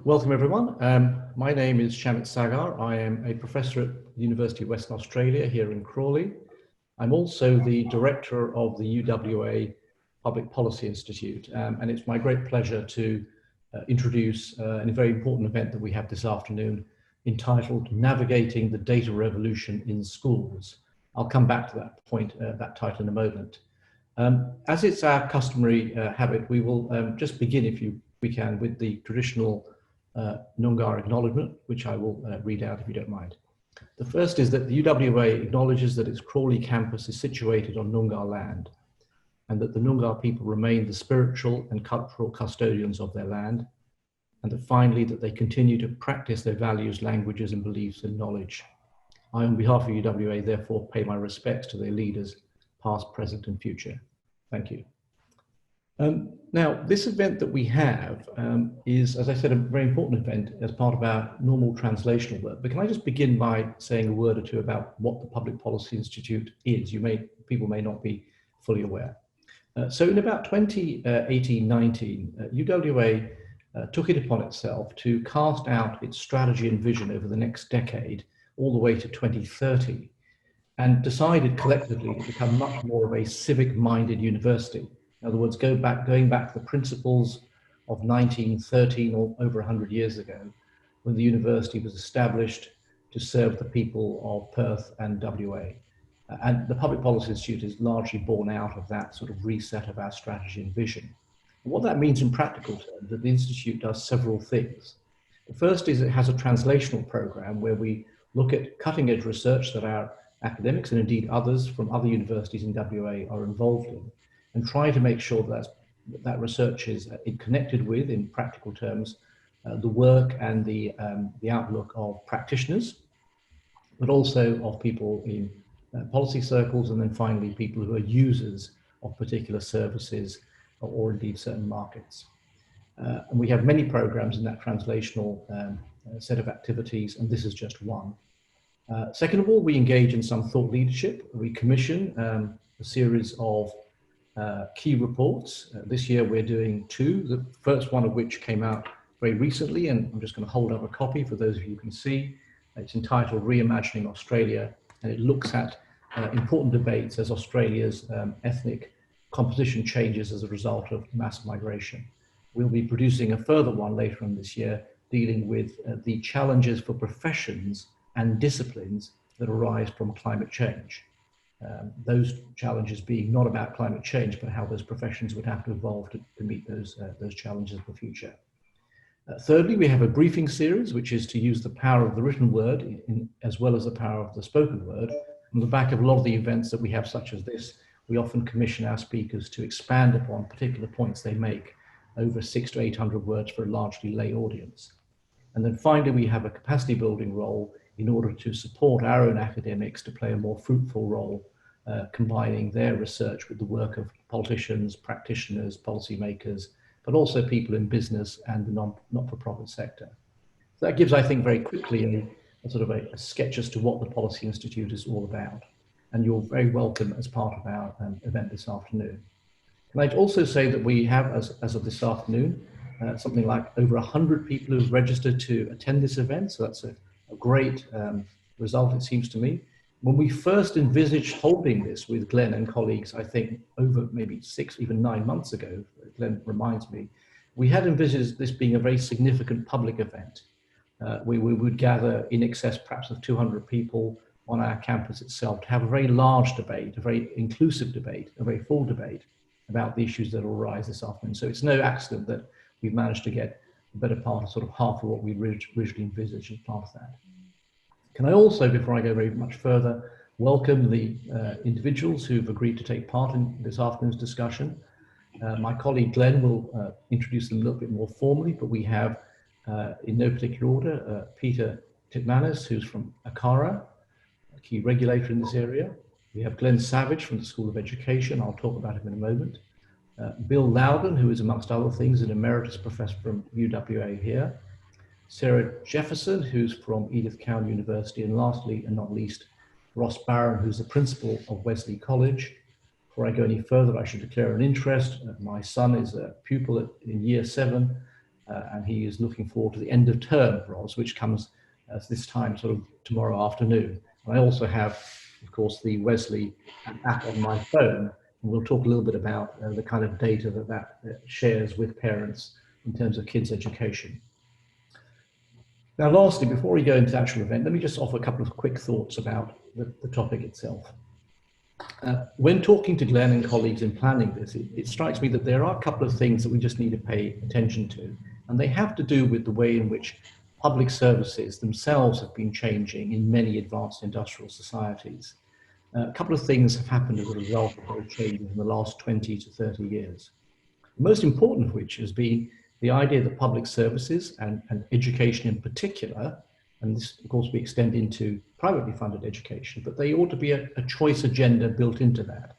Welcome everyone. My name is Shamit Sagar. I am a professor at the University of Western Australia here in Crawley. I'm also the director of the UWA Public Policy Institute, and it's my great pleasure to introduce a very important event that we have this afternoon entitled Navigating the Data Revolution in Schools. I'll come back to that point, that title in a moment. As it's our customary habit, we will just begin, if we can, with the traditional Noongar acknowledgement, which I will read out if you don't mind. The first is that the UWA acknowledges that its Crawley campus is situated on Noongar land, and that the Noongar people remain the spiritual and cultural custodians of their land, and that finally that they continue to practice their values, languages and beliefs and knowledge. I, on behalf of UWA, therefore pay my respects to their leaders, past, present and future. Thank you. Now, this event that we have is, as I said, a very important event as part of our normal translational work. But can I just begin by saying a word or two about what the Public Policy Institute is? People may not be fully aware. So in about 2018-19, UWA took it upon itself to cast out its strategy and vision over the next decade, all the way to 2030, and decided collectively to become much more of a civic-minded university. In other words, going back to the principles of 1913 or over 100 years ago, when the university was established to serve the people of Perth and WA. And the Public Policy Institute is largely born out of that sort of reset of our strategy and vision. And what that means in practical terms, that the Institute does several things. The first is it has a translational program where we look at cutting edge research that our academics and indeed others from other universities in WA are involved in, and try to make sure that research is connected with, in practical terms, the work and the outlook of practitioners, but also of people in policy circles, and then finally people who are users of particular services or indeed certain markets. And we have many programs in that translational set of activities, and this is just one. Second of all, we engage in some thought leadership. We commission a series of key reports. This year we're doing two, the first one of which came out very recently, and I'm just going to hold up a copy for those of you who can see. It's entitled Reimagining Australia, and it looks at important debates as Australia's ethnic composition changes as a result of mass migration. We'll be producing a further one later on this year, dealing with the challenges for professions and disciplines that arise from climate change. Those challenges being not about climate change, but how those professions would have to evolve to meet those challenges of the future. Thirdly, we have a briefing series, which is to use the power of the written word as well as the power of the spoken word. On the back of a lot of the events that we have, such as this, we often commission our speakers to expand upon particular points they make over 600 to 800 words for a largely lay audience. And then finally, we have a capacity building role in order to support our own academics to play a more fruitful role, combining their research with the work of politicians, practitioners, policymakers, but also people in business and the not-for-profit sector. So that gives, I think, very quickly a sort of a sketch as to what the Policy Institute is all about. And you're very welcome as part of our event this afternoon. Can I also say that we have, as of this afternoon, something like over 100 people who've registered to attend this event. So that's a great result, it seems to me. When we first envisaged holding this with Glenn and colleagues, I think over maybe 6, even 9 months ago, Glenn reminds me, we had envisaged this being a very significant public event. We would gather in excess perhaps of 200 people on our campus itself to have a very large debate, a very inclusive debate, a very full debate about the issues that will arise this afternoon. So it's no accident that we've managed to get the better part of sort of half of what we originally envisaged as part of that. Can I also, before I go very much further, welcome the individuals who've agreed to take part in this afternoon's discussion. My colleague Glenn will introduce them a little bit more formally, but we have, in no particular order, Peter Titmanis, who's from ACARA, a key regulator in this area. We have Glenn Savage from the School of Education. I'll talk about him in a moment. Bill Loudon, who is, amongst other things, an emeritus professor from UWA here. Sarah Jefferson, who's from Edith Cowan University. And lastly, and not least, Ross Barron, who's the principal of Wesley College. Before I go any further, I should declare an interest. My son is a pupil in year 7 and he is looking forward to the end of term for Oz, which comes this time sort of tomorrow afternoon. And I also have, of course, the Wesley app on my phone, and we'll talk a little bit about the kind of data that shares with parents in terms of kids' education. Now, lastly, before we go into the actual event, let me just offer a couple of quick thoughts about the topic itself. When talking to Glenn and colleagues in planning this, it strikes me that there are a couple of things that we just need to pay attention to, and they have to do with the way in which public services themselves have been changing in many advanced industrial societies. A couple of things have happened as a result of those changes in the last 20 to 30 years. The most important of which has been the idea that public services and education in particular, and this of course we extend into privately funded education, but they ought to be a choice agenda built into that.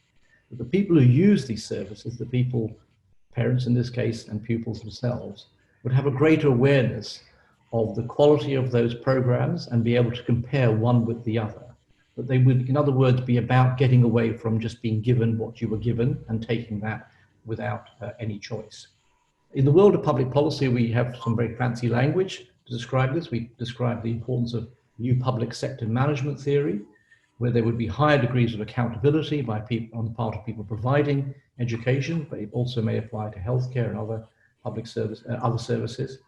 That the people who use these services, the people, parents in this case, and pupils themselves, would have a greater awareness of the quality of those programs and be able to compare one with the other. That they would, in other words, be about getting away from just being given what you were given and taking that without any choice. In the world of public policy, we have some very fancy language to describe this. We describe the importance of new public sector management theory, where there would be higher degrees of accountability by people on the part of people providing education, but it also may apply to healthcare and other public service, other services.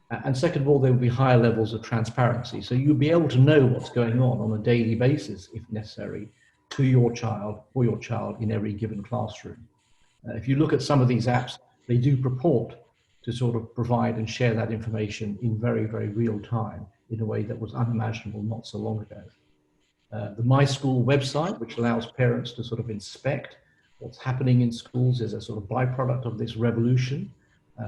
And second of all, there would be higher levels of transparency. So you'd be able to know what's going on a daily basis, if necessary, to your child or your child in every given classroom. If you look at some of these apps, they do purport to sort of provide and share that information in very, very real time in a way that was unimaginable not so long ago. The My School website, which allows parents to sort of inspect what's happening in schools, is a sort of byproduct of this revolution,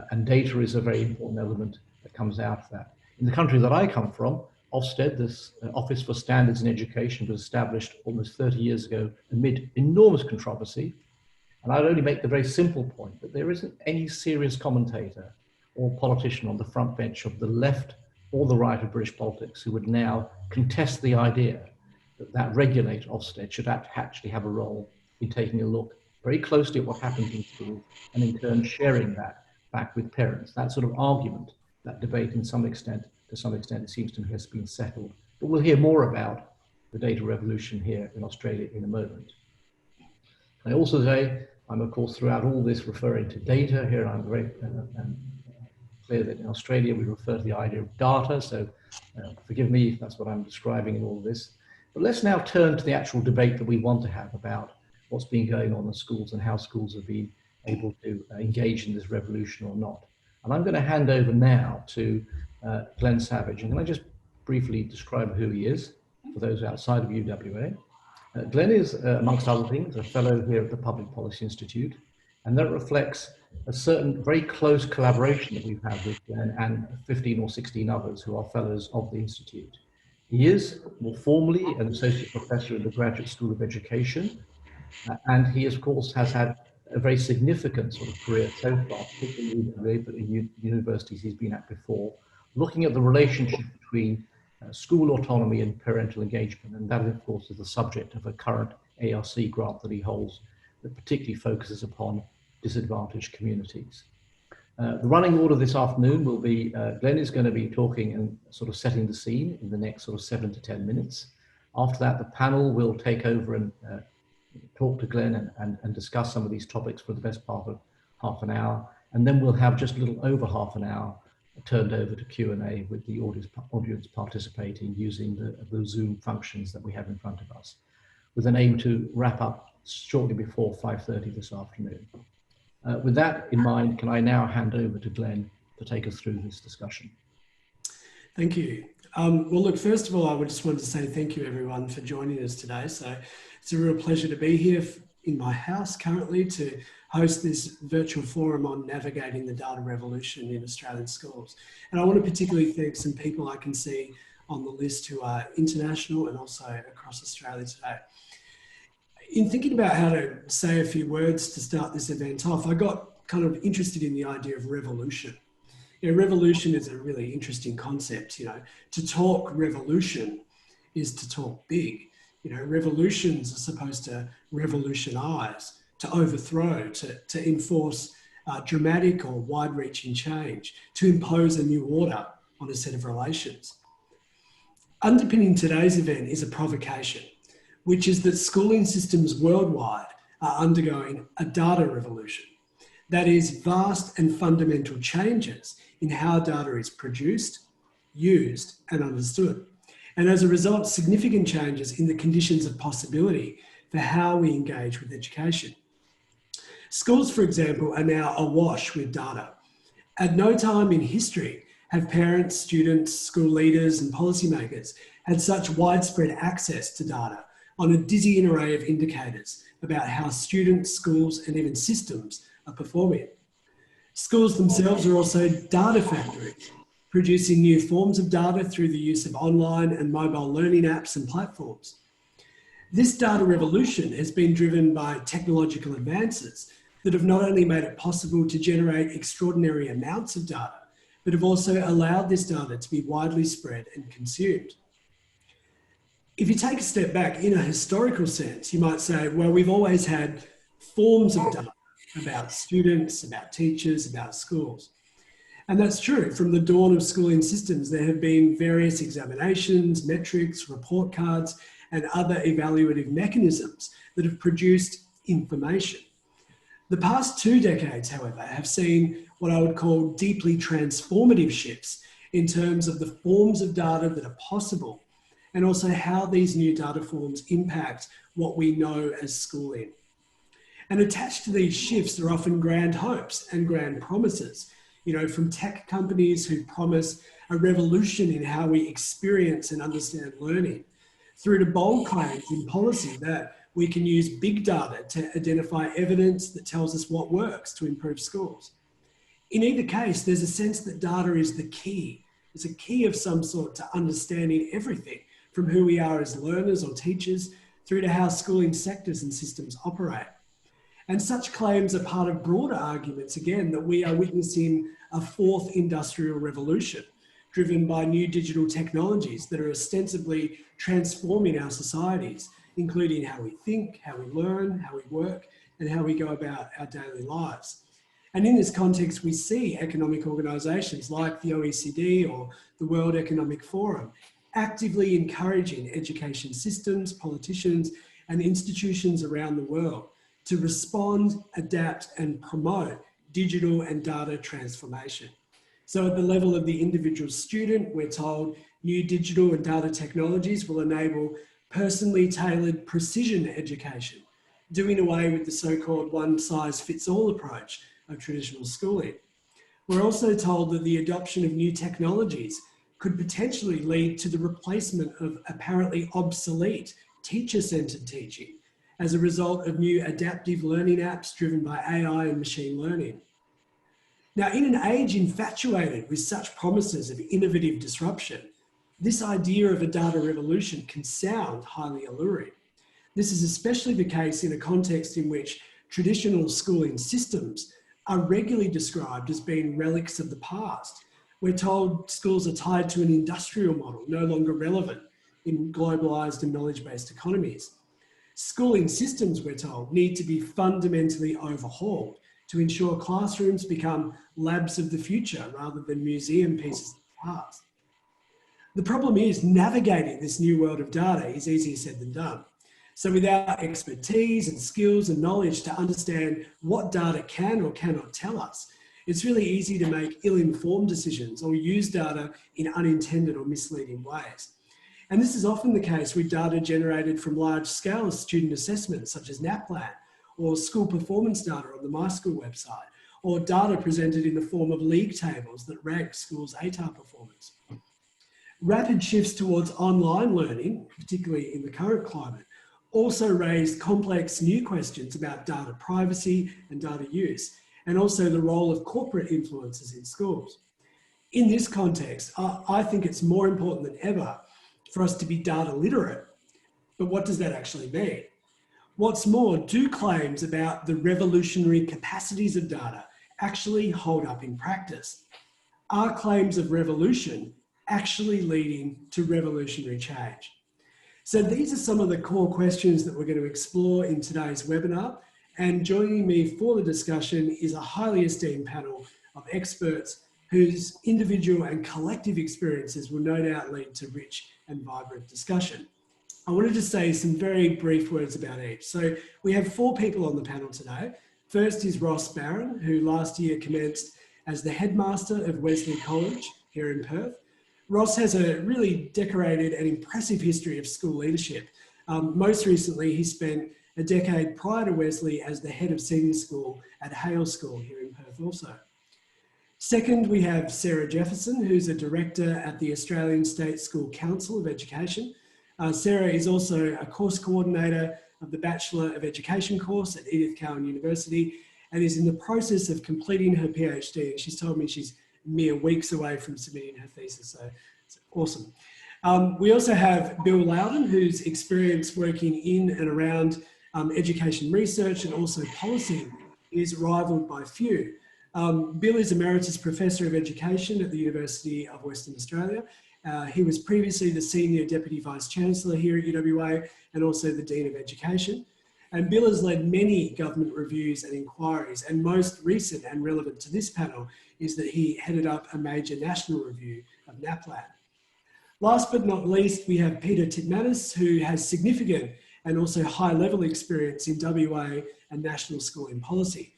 and data is a very important element that comes out of that. In the country that I come from, Ofsted, this Office for Standards in Education, was established almost 30 years ago amid enormous controversy. And I'd only make the very simple point that there isn't any serious commentator or politician on the front bench of the left or the right of British politics who would now contest the idea that that regulator, Ofsted, should actually have a role in taking a look very closely at what happens in schools and in turn sharing that back with parents. That sort of argument, that debate to some extent, it seems to me has been settled. But we'll hear more about the data revolution here in Australia in a moment. I also say, I'm of course throughout all this referring to data here. I'm very clear that in Australia we refer to the idea of data, so forgive me if that's what I'm describing in all this. But let's now turn to the actual debate that we want to have about what's been going on in schools and how schools have been able to engage in this revolution or not. And I'm going to hand over now to Glenn Savage. And can I just briefly describe who he is for those outside of UWA? Glenn is, amongst other things, a fellow here at the Public Policy Institute, and that reflects a certain very close collaboration that we've had with Glenn and 15 or 16 others who are fellows of the Institute. He is more formally an associate professor in the Graduate School of Education, and he, of course, has had a very significant sort of career so far, particularly in universities he's been at before, looking at the relationship between school autonomy and parental engagement. And that, of course, is the subject of a current ARC grant that he holds that particularly focuses upon disadvantaged communities. The running order this afternoon will be, Glenn is going to be talking and sort of setting the scene in the next sort of 7 to 10 minutes. After that, the panel will take over and talk to Glenn and discuss some of these topics for the best part of half an hour. And then we'll have just a little over half an hour turned over to Q&A with the audience participating using the Zoom functions that we have in front of us, with an aim to wrap up shortly before 5:30 this afternoon. With that in mind, can I now hand over to Glenn to take us through this discussion? Thank you. Well, look, first of all, I just wanted to say thank you everyone for joining us today. So it's a real pleasure to be here in my house currently to host this virtual forum on navigating the data revolution in Australian schools. And I want to particularly thank some people I can see on the list who are international and also across Australia today. In thinking about how to say a few words to start this event off, I got kind of interested in the idea of revolution. You know, revolution is a really interesting concept. You know, to talk revolution is to talk big. You know, revolutions are supposed to revolutionize, to overthrow, to enforce dramatic or wide-reaching change to impose a new order on a set of relations. Underpinning today's event is a provocation, which is that schooling systems worldwide are undergoing a data revolution. That is, vast and fundamental changes in how data is produced, used, and understood. And as a result, significant changes in the conditions of possibility for how we engage with education. Schools, for example, are now awash with data. At no time in history have parents, students, school leaders, and policymakers had such widespread access to data on a dizzying array of indicators about how students, schools, and even systems are performing. Schools themselves are also data factories, producing new forms of data through the use of online and mobile learning apps and platforms. This data revolution has been driven by technological advances that have not only made it possible to generate extraordinary amounts of data, but have also allowed this data to be widely spread and consumed. If you take a step back, in a historical sense, you might say, well, we've always had forms of data about students, about teachers, about schools. And that's true. From the dawn of schooling systems, there have been various examinations, metrics, report cards, and other evaluative mechanisms that have produced information. The past 2 decades, however, have seen what I would call deeply transformative shifts in terms of the forms of data that are possible, and also how these new data forms impact what we know as schooling. And attached to these shifts are often grand hopes and grand promises, from tech companies who promise a revolution in how we experience and understand learning, through to bold claims in policy that we can use big data to identify evidence that tells us what works to improve schools. In either case, there's a sense that data is the key. It's a key of some sort to understanding everything from who we are as learners or teachers through to how schooling sectors and systems operate. And such claims are part of broader arguments, again, that we are witnessing a fourth industrial revolution driven by new digital technologies that are ostensibly transforming our societies, including how we think, how we learn, how we work, and how we go about our daily lives. And in this context, we see economic organisations like the OECD or the World Economic Forum actively encouraging education systems, politicians, and institutions around the world to respond, adapt, and promote digital and data transformation. So at the level of the individual student, we're told new digital and data technologies will enable personally tailored precision education, doing away with the so-called one-size-fits-all approach of traditional schooling. We're also told that the adoption of new technologies could potentially lead to the replacement of apparently obsolete teacher-centered teaching as a result of new adaptive learning apps driven by AI and machine learning. Now, in an age infatuated with such promises of innovative disruption, this idea of a data revolution can sound highly alluring. This is especially the case in a context in which traditional schooling systems are regularly described as being relics of the past. We're told schools are tied to an industrial model, no longer relevant in globalised and knowledge-based economies. Schooling systems, we're told, need to be fundamentally overhauled to ensure classrooms become labs of the future rather than museum pieces of the past. The problem is navigating this new world of data is easier said than done. So without expertise and skills and knowledge to understand what data can or cannot tell us, it's really easy to make ill-informed decisions or use data in unintended or misleading ways. And this is often the case with data generated from large-scale student assessments such as NAPLAN, or school performance data on the MySchool website, or data presented in the form of league tables that rank schools' ATAR performance. Rapid shifts towards online learning, particularly in the current climate, also raised complex new questions about data privacy and data use, and also the role of corporate influences in schools. In this context, I think it's more important than ever for us to be data literate. But what does that actually mean? What's more, do claims about the revolutionary capacities of data actually hold up in practice? Are claims of revolution actually leading to revolutionary change? So these are some of the core questions that we're going to explore in today's webinar. And joining me for the discussion is a highly esteemed panel of experts whose individual and collective experiences will no doubt lead to rich and vibrant discussion. I wanted to say some very brief words about each. So we have 4 people on the panel today. First is Ross Barron, who last year commenced as the headmaster of Wesley College here in Perth. Ross has a really decorated and impressive history of school leadership. Most recently, he spent a decade prior to Wesley as the head of senior school at Hale School here in Perth also. Second, we have Sarah Jefferson, who's a director at the Australian State School Council of Education. Sarah is also a course coordinator of the Bachelor of Education course at Edith Cowan University and is in the process of completing her PhD. And she's told me she's mere weeks away from submitting her thesis, so it's awesome. We also have Bill Loudon, whose experience working in and around education research and also policy is rivaled by few. Bill is Emeritus Professor of Education at the University of Western Australia. He was previously the Senior Deputy Vice-Chancellor here at UWA and also the Dean of Education. And Bill has led many government reviews and inquiries, and most recent and relevant to this panel is that he headed up a major national review of NAPLAN. Last but not least, we have Peter Titmanis, who has significant and also high-level experience in WA and national schooling policy.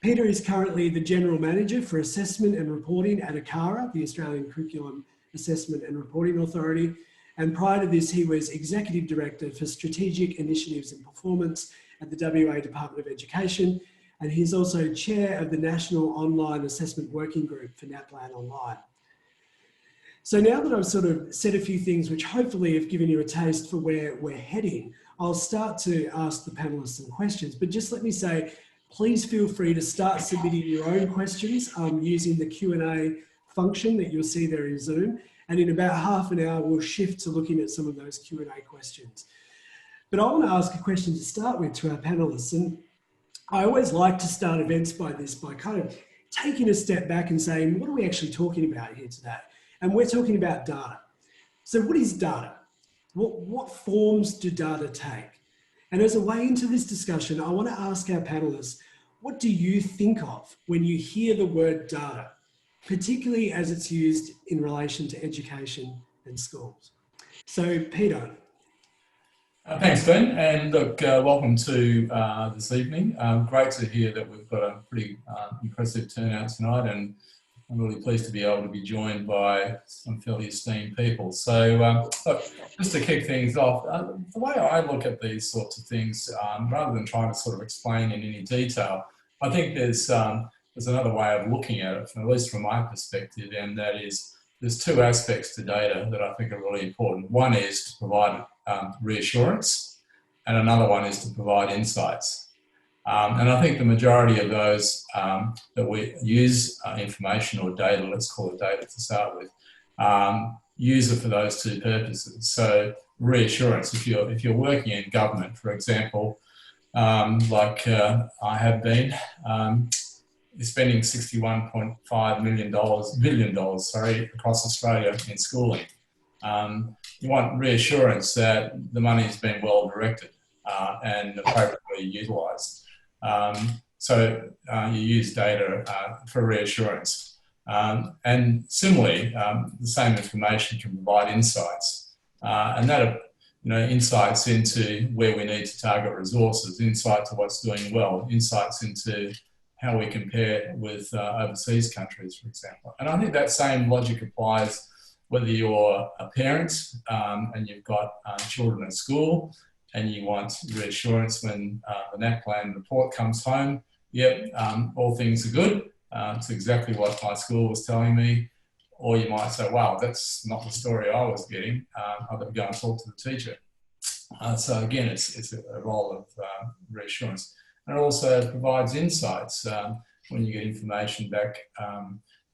Peter is currently the General Manager for Assessment and Reporting at ACARA, the Australian Curriculum Assessment and Reporting Authority. And prior to this, he was Executive Director for Strategic Initiatives and Performance at the WA Department of Education. And he's also Chair of the National Online Assessment Working Group for NAPLAN Online. So now that I've sort of said a few things which hopefully have given you a taste for where we're heading, I'll start to ask the panelists some questions. But just let me say, please feel free to start submitting your own questions using the Q&A function that you'll see there in Zoom. And in about half an hour, we'll shift to looking at some of those Q&A questions. But I want to ask a question to start with to our panelists. And I always like to start events by kind of taking a step back and saying, what are we actually talking about here today? And we're talking about data. So what is data? What forms do data take? And as a way into this discussion, I want to ask our panelists, what do you think of when you hear the word data, particularly as it's used in relation to education and schools? So Peter. Thanks, Ben, and look, welcome to this evening. Great to hear that we've got a pretty impressive turnout tonight, and I'm really pleased to be able to be joined by some fairly esteemed people. So, look, just to kick things off, the way I look at these sorts of things, rather than trying to sort of explain in any detail, I think there's another way of looking at it, at least from my perspective, and that is there's 2 aspects to data that I think are really important. One is to provide reassurance, and another one is to provide insights. And I think the majority of those that we use information or data, let's call it data to start with, use it for those 2 purposes. So reassurance, if you're working in government, for example, like I have been, spending $61.5 billion across Australia in schooling. You want reassurance that the money has been well directed and appropriately utilised. So you use data for reassurance. And similarly, the same information can provide insights. And that, insights into where we need to target resources, insight to what's doing well, insights into how we compare with overseas countries, for example. And I think that same logic applies whether you're a parent and you've got children at school and you want reassurance when the NAPLAN report comes home. Yep, all things are good. It's exactly what my school was telling me. Or you might say, wow, that's not the story I was getting. I've got to go and talk to the teacher. So again, it's a role of reassurance. And it also provides insights when you get information back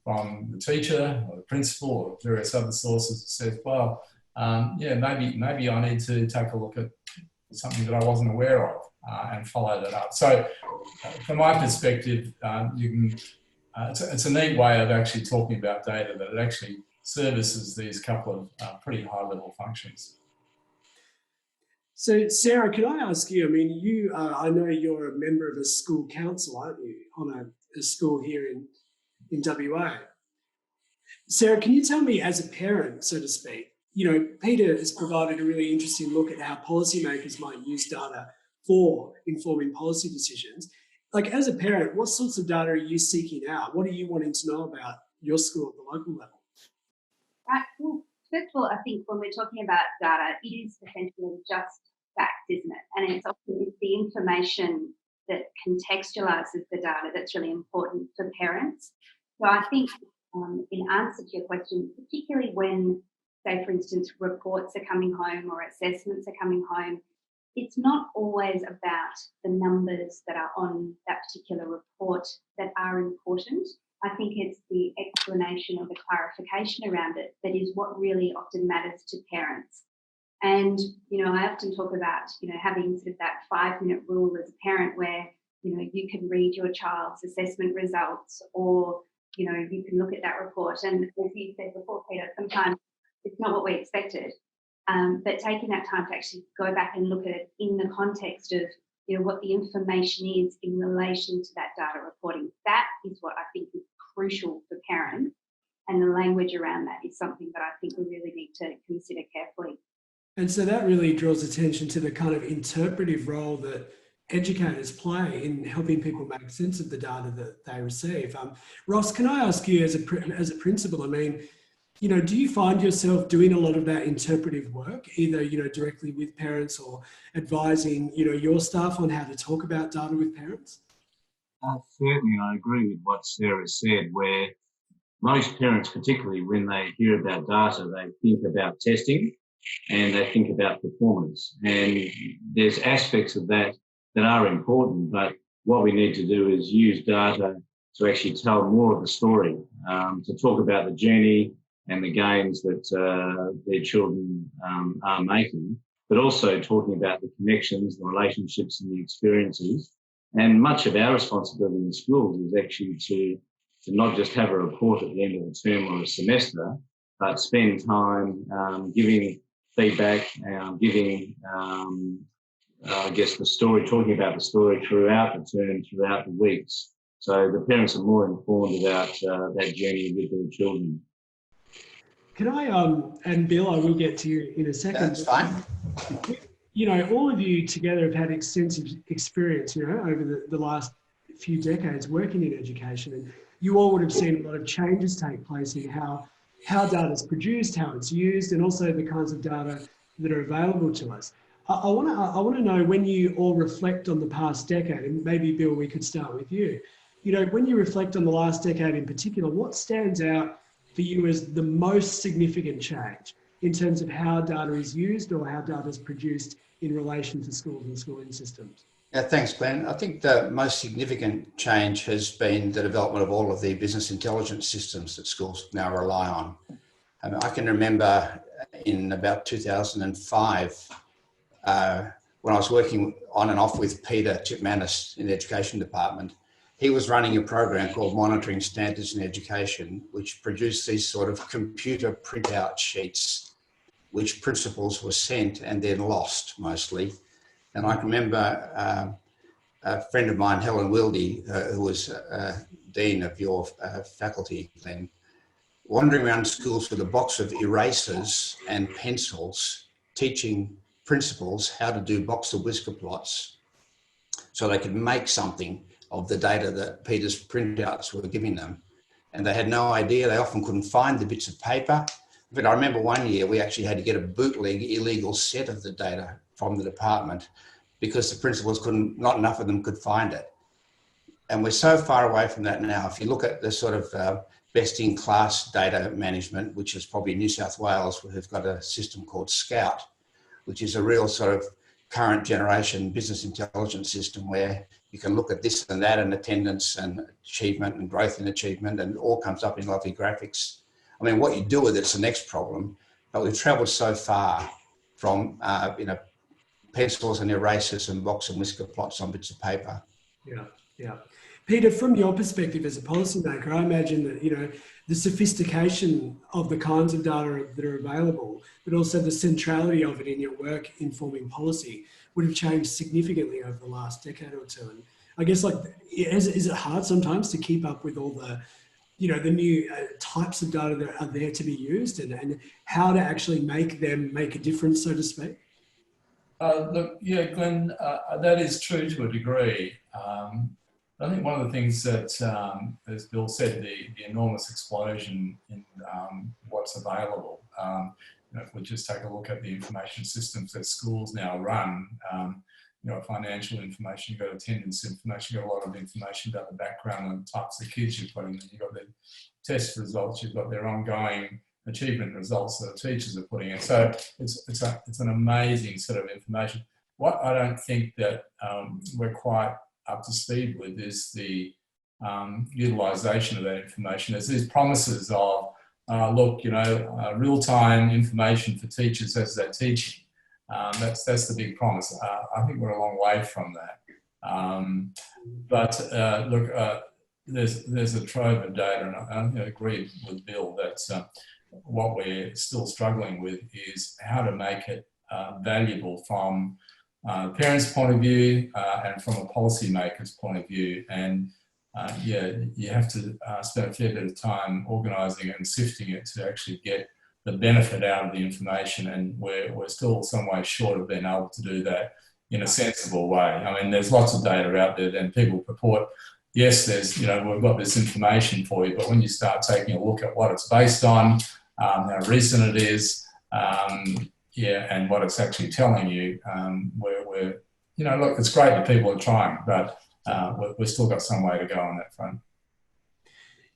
from the teacher or the principal or various other sources that says, well, yeah, maybe I need to take a look at something that I wasn't aware of and follow that up. So from my perspective, it's a neat way of actually talking about data, that it actually services these couple of pretty high level functions. So, Sarah, can I ask you? I mean, I know you're a member of a school council, aren't you, on a school here in WA? Sarah, can you tell me, as a parent, so to speak, Peter has provided a really interesting look at how policymakers might use data for informing policy decisions. Like, as a parent, what sorts of data are you seeking out? What are you wanting to know about your school at the local level? Right. Well, first of all, I think when we're talking about data, it is essentially just facts, isn't it? And it's often the information that contextualises the data that's really important for parents. So I think in answer to your question, particularly when, say, for instance, reports are coming home or assessments are coming home, it's not always about the numbers that are on that particular report that are important. I think it's the explanation or the clarification around it that is what really often matters to parents. And, I often talk about, having sort of that 5-minute rule as a parent where, you can read your child's assessment results or, you can look at that report. And as you said before, Peter, sometimes it's not what we expected. But taking that time to actually go back and look at it in the context of, what the information is in relation to that data reporting, that is what I think is crucial for parents. And the language around that is something that I think we really need to consider carefully. And so that really draws attention to the kind of interpretive role that educators play in helping people make sense of the data that they receive. Ross, can I ask you as a principal, I mean, do you find yourself doing a lot of that interpretive work, either, directly with parents or advising, your staff on how to talk about data with parents? Certainly, I agree with what Sarah said, where most parents, particularly when they hear about data, they think about testing and they think about performance. And there's aspects of that that are important, but what we need to do is use data to actually tell more of the story, to talk about the journey and the gains that their children are making, but also talking about the connections, the relationships and the experiences. And much of our responsibility in schools is actually to not just have a report at the end of a term or a semester, but spend time giving feedback, giving, I guess, the story, talking about the story throughout the term, throughout the weeks. So the parents are more informed about that journey with their children. Can I, and Bill, I will get to you in a second. That's fine. All of you together have had extensive experience, over the last few decades working in education, and you all would have seen a lot of changes take place in how data is produced, how it's used, and also the kinds of data that are available to us. I want to know, when you all reflect on the past decade, and maybe Bill, we could start with you. When you reflect on the last decade in particular, what stands out for you as the most significant change in terms of how data is used or how data is produced in relation to schools and schooling systems? Yeah, thanks, Glenn. I think the most significant change has been the development of all of the business intelligence systems that schools now rely on. I can remember in about 2005, when I was working on and off with Peter Chipmanis in the education department, he was running a program called Monitoring Standards in Education, which produced these sort of computer printout sheets, which principals were sent and then lost mostly. And I can remember a friend of mine, Helen Wilde, who was Dean of your faculty, Glenn, wandering around schools with a box of erasers and pencils, teaching principals how to do boxer whisker plots so they could make something of the data that Peter's printouts were giving them. And they had no idea. They often couldn't find the bits of paper. But I remember one year we actually had to get a bootleg illegal set of the data from the department because the principals couldn't, not enough of them could find it. And we're so far away from that now. If you look at the sort of best in class data management, which is probably New South Wales, who've got a system called Scout, which is a real sort of current generation business intelligence system where you can look at this and that and attendance and achievement and growth in achievement, and it all comes up in lovely graphics. I mean, what you do with it's the next problem, but we've travelled so far from, pencils and erasers and box and whisker plots on bits of paper. Yeah. Peter, from your perspective as a policymaker, I imagine that, you know, the sophistication of the kinds of data that are available, but also the centrality of it in your work informing policy would have changed significantly over the last decade or two. And I guess, like, is it hard sometimes to keep up with all the, you know, the new types of data that are there to be used, and how to actually make them make a difference, so to speak? Look, yeah, Glenn, that is true to a degree. I think one of the things that, as Bill said, the enormous explosion in what's available. You know, if we just take a look at the information systems that schools now run, you know, financial information, you've got attendance information, you've got a lot of information about the background and types of kids you're putting in. You've got the test results, you've got their ongoing achievement results that the teachers are putting in. So it's an amazing set of information. What I don't think that we're quite up to speed with is the utilisation of that information. There's these promises of, look, you know, real-time information for teachers as they're teaching. That's the big promise. I think we're a long way from that. But look, there's a trove of data, and I agree with Bill that what we're still struggling with is how to make it valuable from the parents' point of view and from a policymaker's point of view. And yeah, you have to spend a fair bit of time organising and sifting it to actually get the benefit out of the information. And we're still some way short of being able to do that in a sensible way. I mean, there's lots of data out there, and people purport, yes, there's, you know, we've got this information for you, but when you start taking a look at what it's based on, how recent it is, yeah, and what it's actually telling you, we're, you know, look, it's great that people are trying, but we've still got some way to go on that front.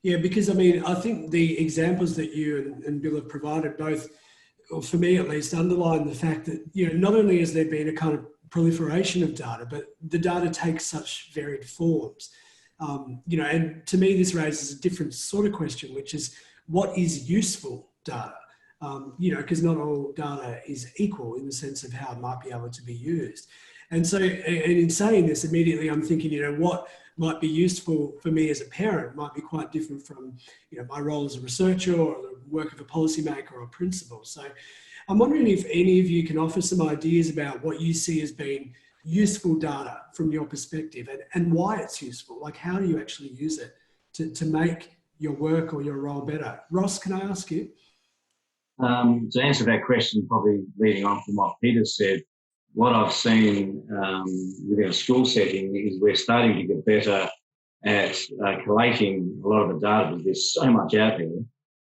Yeah, because I mean, I think the examples that you and Bill have provided, both, or for me at least, underline the fact that, you know, not only has there been a kind of proliferation of data, but the data takes such varied forms. You know, and to me, this raises a different sort of question, which is, what is useful data? You know, because not all data is equal in the sense of how it might be able to be used. And so, and in saying this, immediately I'm thinking, you know, what might be useful for me as a parent might be quite different from, you know, my role as a researcher or the work of a policymaker or a principal. So I'm wondering if any of you can offer some ideas about what you see as being useful data from your perspective, and why it's useful. Like, how do you actually use it to make your work or your role better? Ross, can I ask you? To answer that question, probably leading on from what Peter said, what I've seen within a school setting is we're starting to get better at collating a lot of the data, because there's so much out there,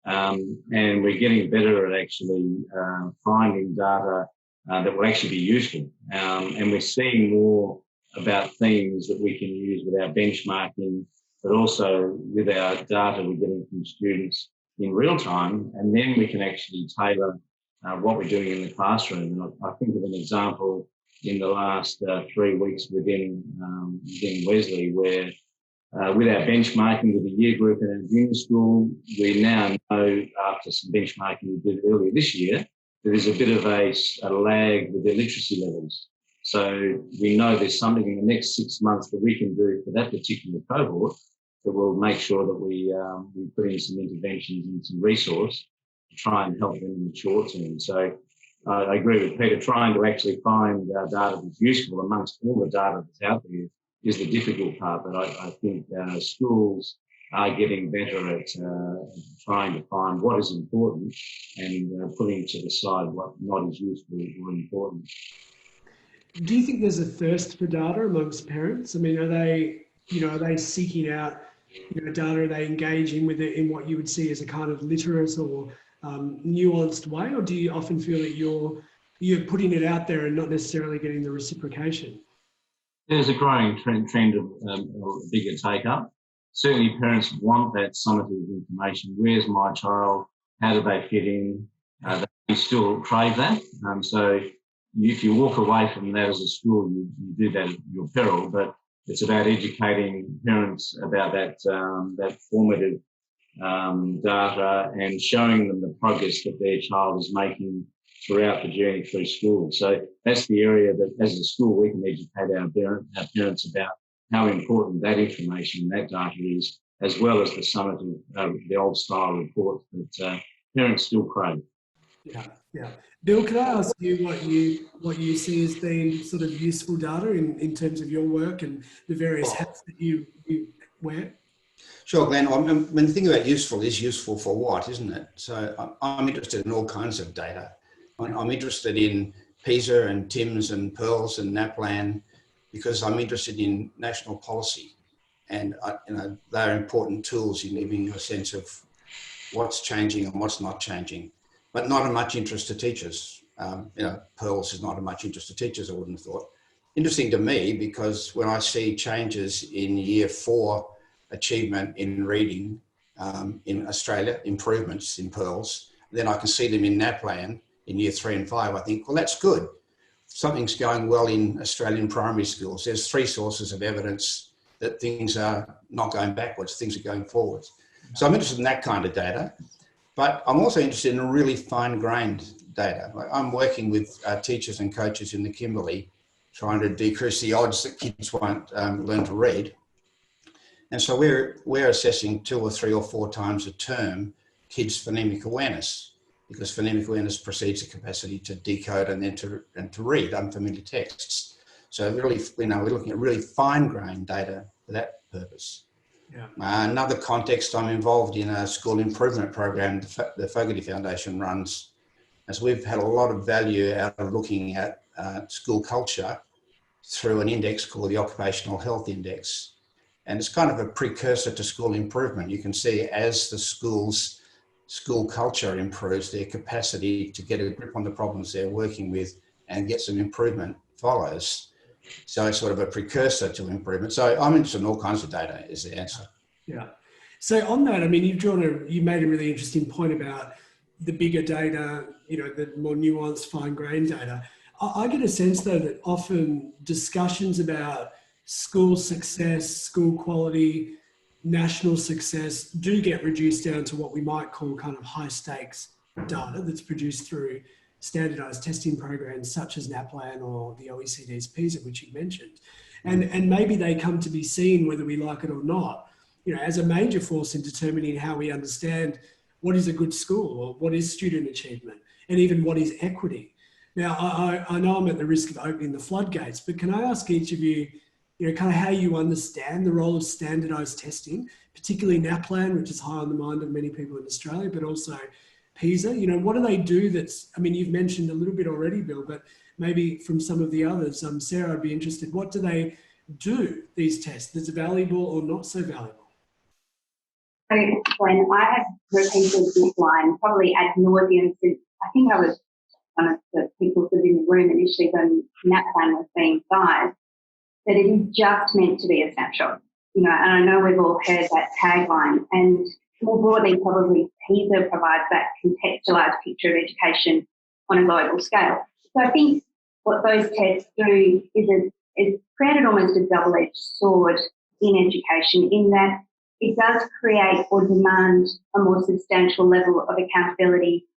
and we're getting better at actually finding data that will actually be useful. And we're seeing more about themes that we can use with our benchmarking, but also with our data we're getting from students in real time, and then we can actually tailor what we're doing in the classroom. And I think of an example in the last 3 weeks within Wesley, where with our benchmarking with the year group in our junior school, we now know, after some benchmarking we did earlier this year, there is a bit of a lag with their literacy levels. So we know there's something in the next 6 months that we can do for that particular cohort that will make sure that we put in some interventions and some resource to try and help them in the short term. So I agree with Peter, trying to actually find data that's useful amongst all the data that's out there is the difficult part. But I think schools are getting better at trying to find what is important and putting to the side what not is useful or important. Do you think there's a thirst for data amongst parents? I mean, are they seeking out, you know, data? Are they engaging with it in what you would see as a kind of literate or nuanced way, or do you often feel that you're putting it out there and not necessarily getting the reciprocation? There's a growing trend of a bigger take-up. Certainly parents want that summative information. Where's my child? How do they fit in? They still crave that. So if you walk away from that as a school, you do that at your peril, but it's about educating parents about that formative data and showing them the progress that their child is making throughout the journey through school. So that's the area that, as a school, we can educate our parents about how important that information, that data is, as well as the summative, the old style reports that parents still crave. Yeah, yeah. Bill, can I ask you what you see as being sort of useful data in terms of your work and the various hats that you wear? Sure, Glenn. When the thing about useful is useful for what, isn't it? So I'm interested in all kinds of data. I'm interested in PISA and TIMS and PEARLS and NAPLAN because I'm interested in national policy, and they're important tools in giving you a sense of what's changing and what's not changing, but not of much interest to teachers. PEARLS is not of much interest to teachers, I wouldn't have thought. Interesting to me because when I see changes in year 4 achievement in reading in Australia, improvements in PEARLS, then I can see them in NAPLAN in year 3 and 5. I think, well, that's good. Something's going well in Australian primary schools. There's 3 sources of evidence that things are not going backwards, things are going forwards. So I'm interested in that kind of data, but I'm also interested in really fine-grained data. I'm working with teachers and coaches in the Kimberley, trying to decrease the odds that kids won't learn to read. And so we're assessing 2 or 3 or 4 times a term kids' phonemic awareness, because phonemic awareness precedes the capacity to decode and then to read unfamiliar texts. So really, we're looking at really fine-grained data for that purpose. Yeah. Another context, I'm involved in a school improvement program the Fogarty Foundation runs, as we've had a lot of value out of looking at school culture through an index called the Occupational Health Index. And it's kind of a precursor to school improvement. You can see as the school culture improves, their capacity to get a grip on the problems they're working with and get some improvement follows. So it's sort of a precursor to improvement. So I'm interested in all kinds of data is the answer. Yeah. So on that, I mean, you made a really interesting point about the bigger data, the more nuanced, fine-grained data. I get a sense though that often discussions about school success, school quality, national success do get reduced down to what we might call kind of high stakes data that's produced through standardized testing programs such as NAPLAN or the OECD's PISA, which you mentioned. And maybe they come to be seen, whether we like it or not, as a major force in determining how we understand what is a good school or what is student achievement and even what is equity. Now, I know I'm at the risk of opening the floodgates, but can I ask each of you, kind of how you understand the role of standardized testing, particularly NAPLAN, which is high on the mind of many people in Australia, but also PISA? What do they do you've mentioned a little bit already, Bill, but maybe from some of the others, Sarah, I'd be interested. What do they do, these tests, that's valuable or not so valuable? So when I have repeated this line, probably ad nauseum, since I think I was one of the people who was in the room initially when NAPLAN was being devised, that it is just meant to be a snapshot. And I know we've all heard that tagline, and more broadly, probably PISA provides that contextualised picture of education on a global scale. So I think what those tests do is it's created almost a double-edged sword in education, in that it does create or demand a more substantial level of accountability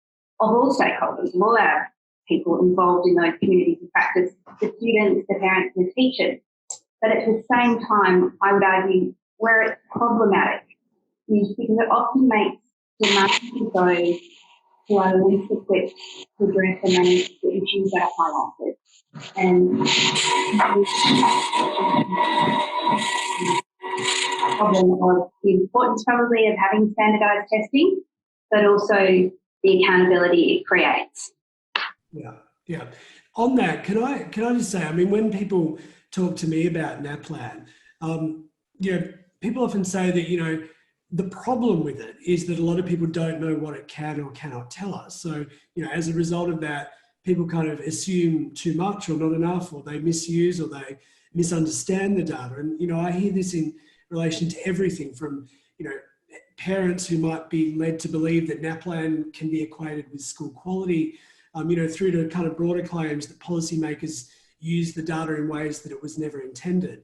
of all stakeholders, of all our people involved in those communities of practice, the students, the parents and the teachers. But at the same time, I would argue where it's problematic is because it often makes demands of those who are least equipped to address and manage the issues that are highlighted. And problem of the importance probably of having standardised testing, but also the accountability it creates. Yeah. On that, can I just say, I mean, when people talk to me about NAPLAN, people often say that, the problem with it is that a lot of people don't know what it can or cannot tell us. So, as a result of that, people kind of assume too much or not enough, or they misuse or they misunderstand the data. And, I hear this in relation to everything from, parents who might be led to believe that NAPLAN can be equated with school quality, through to kind of broader claims that policymakers use the data in ways that it was never intended.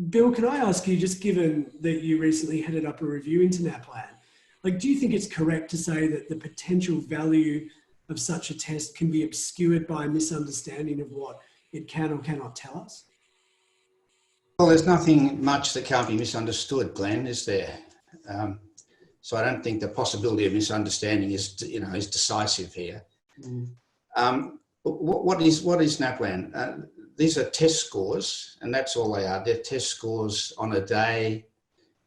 Bill, can I ask you, just given that you recently headed up a review into NAPLAN, do you think it's correct to say that the potential value of such a test can be obscured by a misunderstanding of what it can or cannot tell us? Well, there's nothing much that can't be misunderstood, Glenn, is there? So I don't think the possibility of misunderstanding is, is decisive here. What is NAPLAN? These are test scores, and that's all they are. They're test scores on a day,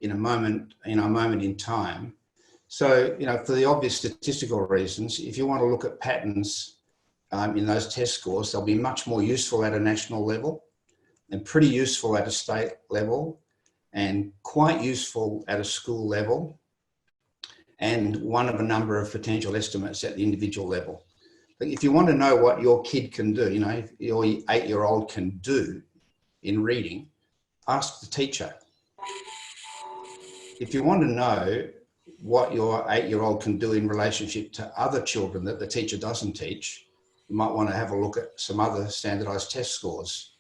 in a moment in time. So, for the obvious statistical reasons, if you want to look at patterns in those test scores, they'll be much more useful at a national level and pretty useful at a state level and quite useful at a school level and one of a number of potential estimates at the individual level. If you want to know what your kid can do, if your 8-year-old can do in reading, ask the teacher. If you want to know what your 8-year-old can do in relationship to other children that the teacher doesn't teach, you might want to have a look at some other standardised test scores.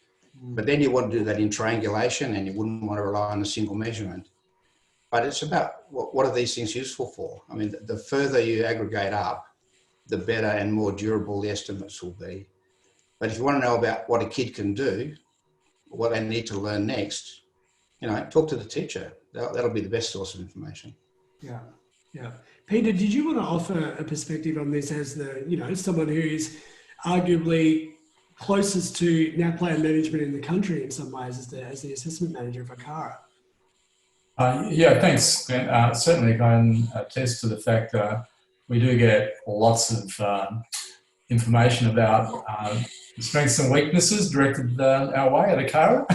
But then you want to do that in triangulation and you wouldn't want to rely on a single measurement. But it's about what are these things useful for? I mean, the further you aggregate up, the better and more durable the estimates will be. But if you want to know about what a kid can do, what they need to learn next, talk to the teacher. That'll be the best source of information. Yeah, yeah. Peter, did you want to offer a perspective on this as someone who is arguably closest to NAPLAN management in the country in some ways as the assessment manager for ACARA? Yeah, thanks, Glenn. Certainly can attest to the fact that we do get lots of information about the strengths and weaknesses directed our way at ACARA.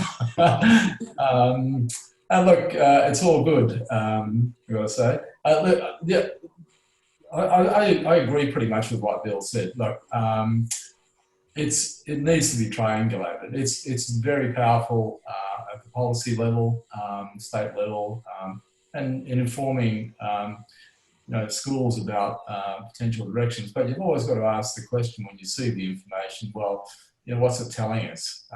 And look, it's all good, I've got to say. Yeah, I agree pretty much with what Bill said. Look, it needs to be triangulated. It's very powerful at the policy level, state level, and in informing schools about potential directions. But you've always got to ask the question when you see the information, well, what's it telling us?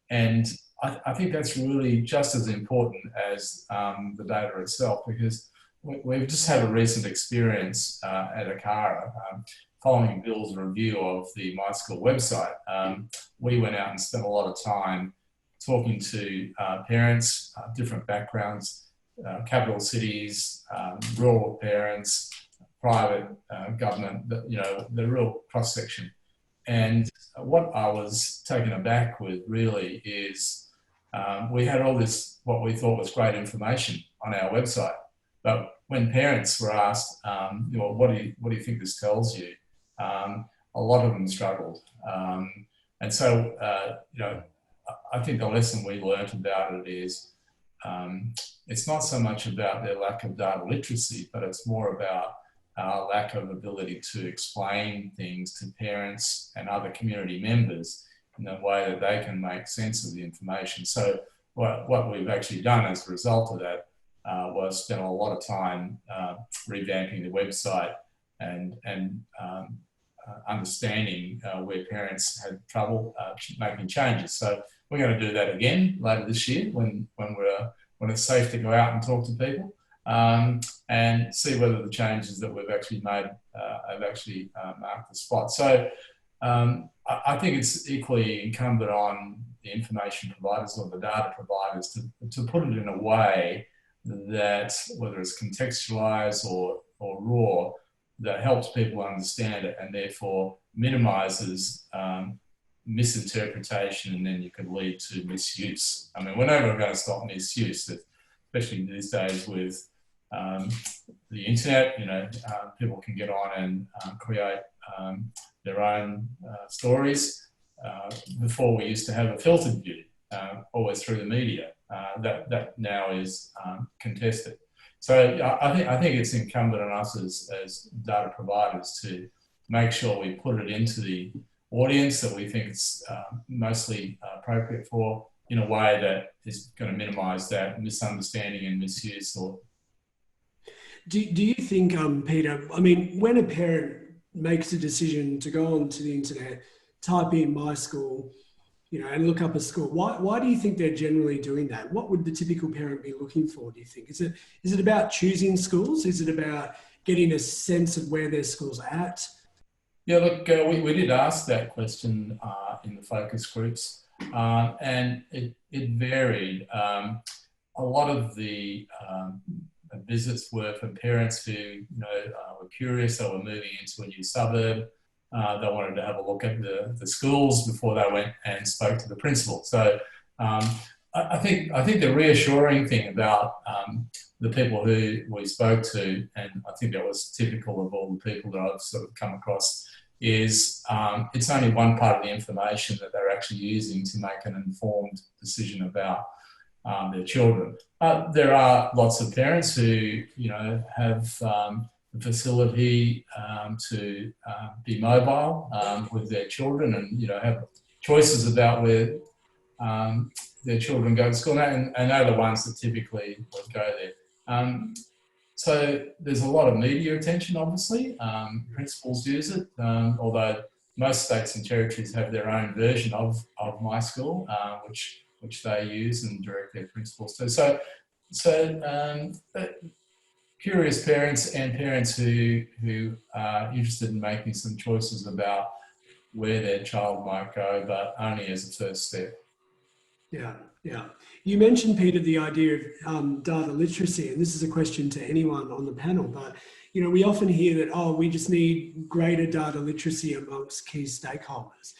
And I think that's really just as important as the data itself, because we've just had a recent experience at ACARA. Following Bill's review of the My School website, we went out and spent a lot of time talking to parents, different backgrounds, capital cities, rural parents, private government, the real cross-section. And what I was taken aback with really is we had all this, what we thought was great information on our website. But when parents were asked, what do you think this tells you? A lot of them struggled. And so, I think the lesson we learned about it is it's not so much about their lack of data literacy, but it's more about lack of ability to explain things to parents and other community members in a way that they can make sense of the information. So what we've actually done as a result of that was spent a lot of time revamping the website and understanding where parents had trouble making changes. So we're going to do that again later this year when it's safe to go out and talk to people and see whether the changes that we've actually made have actually marked the spot. So I think it's equally incumbent on the information providers or the data providers to put it in a way that, whether it's contextualized or raw, that helps people understand it and therefore minimizes misinterpretation, and then you could lead to misuse. I mean, we're never going to stop misuse, especially these days with the internet. People can get on and create their own stories. Before, we used to have a filtered view, always through the media. That now is contested. So I think it's incumbent on us as data providers to make sure we put it into the audience that we think it's mostly appropriate for, in a way that is going to minimise that misunderstanding and misuse. Do you think, Peter, I mean, when a parent makes a decision to go onto the internet, type in My School, and look up a school, why do you think they're generally doing that? What would the typical parent be looking for, do you think? Is it about choosing schools? Is it about getting a sense of where their school's at? Yeah, look, we did ask that question in the focus groups. and it varied. A lot of the visits were from parents who were curious. They were moving into a new suburb. They wanted to have a look at the schools before they went and spoke to the principal. So I think the reassuring thing about the people who we spoke to, and I think that was typical of all the people that I've sort of come across, is it's only one part of the information that they're actually using to make an informed decision about their children. There are lots of parents who, have the facility to be mobile with their children and, have choices about where their children go to school, and they're the ones that typically would go there. So there's a lot of media attention, obviously. Principals use it, although most states and territories have their own version of My School, which they use and direct their principals to. So curious parents and parents who are interested in making some choices about where their child might go, but only as a first step. Yeah, yeah. You mentioned, Peter, the idea of data literacy, and this is a question to anyone on the panel, but we often hear that, we just need greater data literacy amongst key stakeholders.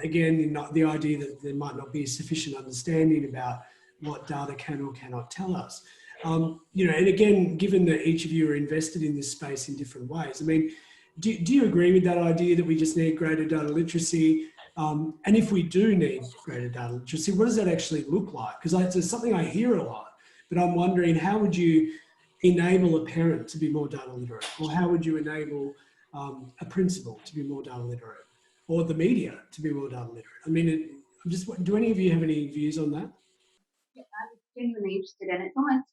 Again, the idea that there might not be sufficient understanding about what data can or cannot tell us. And again, given that each of you are invested in this space in different ways, I mean, do you agree with that idea that we just need greater data literacy? And if we do need greater data literacy, what does that actually look like? Because it's something I hear a lot, but I'm wondering, how would you enable a parent to be more data literate? Or how would you enable a principal to be more data literate? Or the media to be more data literate? I mean, do any of you have any views on that? Yeah, I was genuinely interested, and it's almost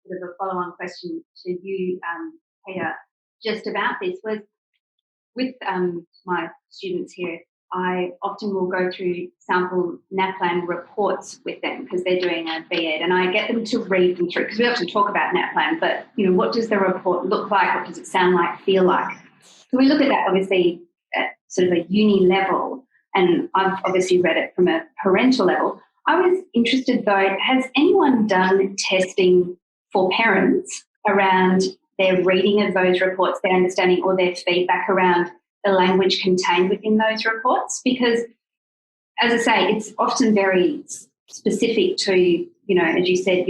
sort of a follow-on question to you, Peter, just about this. Was with my students here, I often will go through sample NAPLAN reports with them because they're doing a BEd, and I get them to read them through, because we often talk about NAPLAN, but what does the report look like? What does it sound like, feel like? So we look at that obviously at sort of a uni level, and I've obviously read it from a parental level. I was interested though, has anyone done testing for parents around their reading of those reports, their understanding or their feedback around the language contained within those reports? Because, as I say, it's often very specific to, as you said,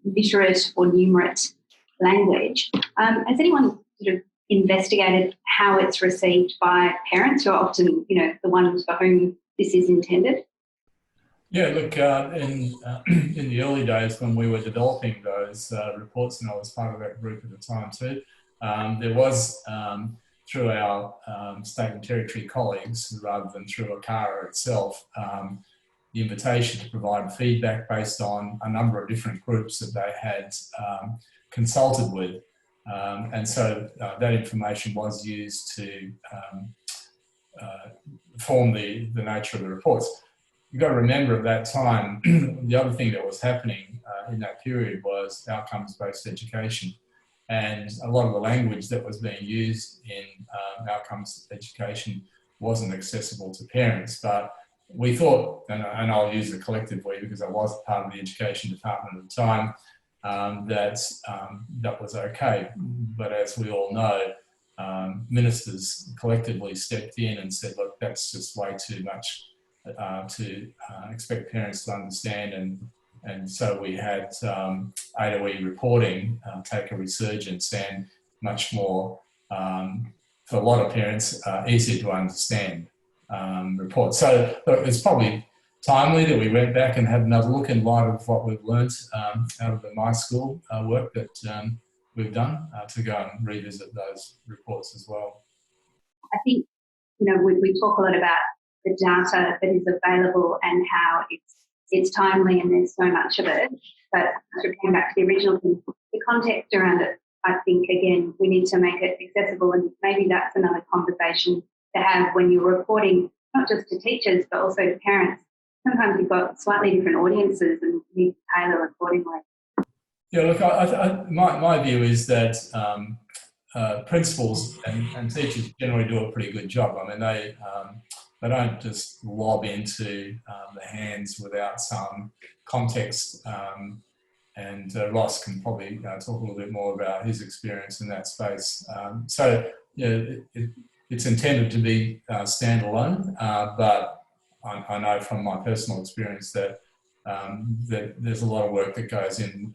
literate or numerate language. Has anyone sort of investigated how it's received by parents who are often, the ones for whom this is intended? Yeah, look, in the early days when we were developing those reports, and I was part of that group at the time too, there was, through our state and territory colleagues, rather than through ACARA itself, the invitation to provide feedback based on a number of different groups that they had consulted with. And so that information was used to form the nature of the reports. You've got to remember at that time, the other thing that was happening in that period was outcomes-based education. And a lot of the language that was being used in outcomes education wasn't accessible to parents. But we thought, and I'll use the collective we because I was part of the education department at the time, that was okay. But as we all know, ministers collectively stepped in and said, look, that's just way too much to expect parents to understand, and so we had AOE reporting take a resurgence and much more, for a lot of parents, easier to understand reports. So it's probably timely that we went back and had another look in light of what we've learnt out of the My School work that we've done to go and revisit those reports as well. I think, we talk a lot about the data that is available and how it's timely and there's so much of it. But to come back to the original thing, the context around it, I think, again, we need to make it accessible, and maybe that's another conversation to have when you're reporting, not just to teachers, but also to parents. Sometimes you've got slightly different audiences and you need to tailor accordingly. Yeah, look, my view is that principals and teachers generally do a pretty good job. I mean, they don't just lob into the hands without some context. And Ross can probably talk a little bit more about his experience in that space. So it's intended to be standalone, but I know from my personal experience that there's a lot of work that goes in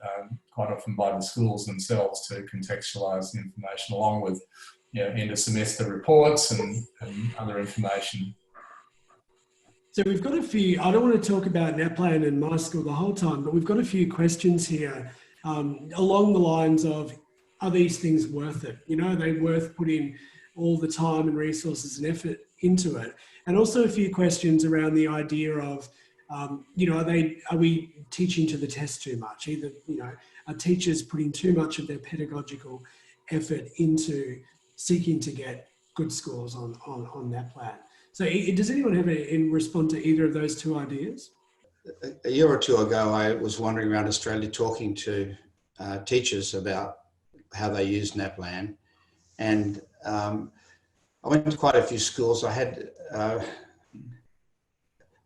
quite often by the schools themselves to contextualise the information, along with end of semester reports and other information. So we've got a few, I don't want to talk about NAPLAN and My School the whole time, but we've got a few questions here along the lines of, are these things worth it? Are they worth putting all the time and resources and effort into it? And also a few questions around the idea of, are we teaching to the test too much? Either, are teachers putting too much of their pedagogical effort into seeking to get good scores on NAPLAN? So does anyone have respond to either of those two ideas? A year or two ago, I was wandering around Australia talking to teachers about how they use NAPLAN. And I went to quite a few schools. I had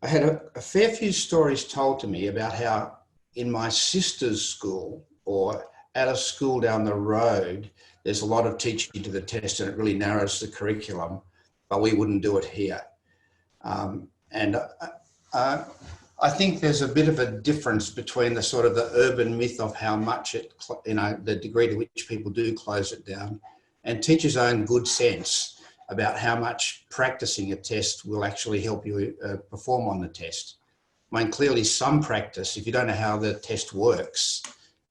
a fair few stories told to me about how in my sister's school or at a school down the road, there's a lot of teaching to the test and it really narrows the curriculum, but we wouldn't do it here. I think there's a bit of a difference between the sort of the urban myth of how much the degree to which people do close it down, and teachers' own good sense about how much practicing a test will actually help you perform on the test. I mean, clearly some practice, if you don't know how the test works,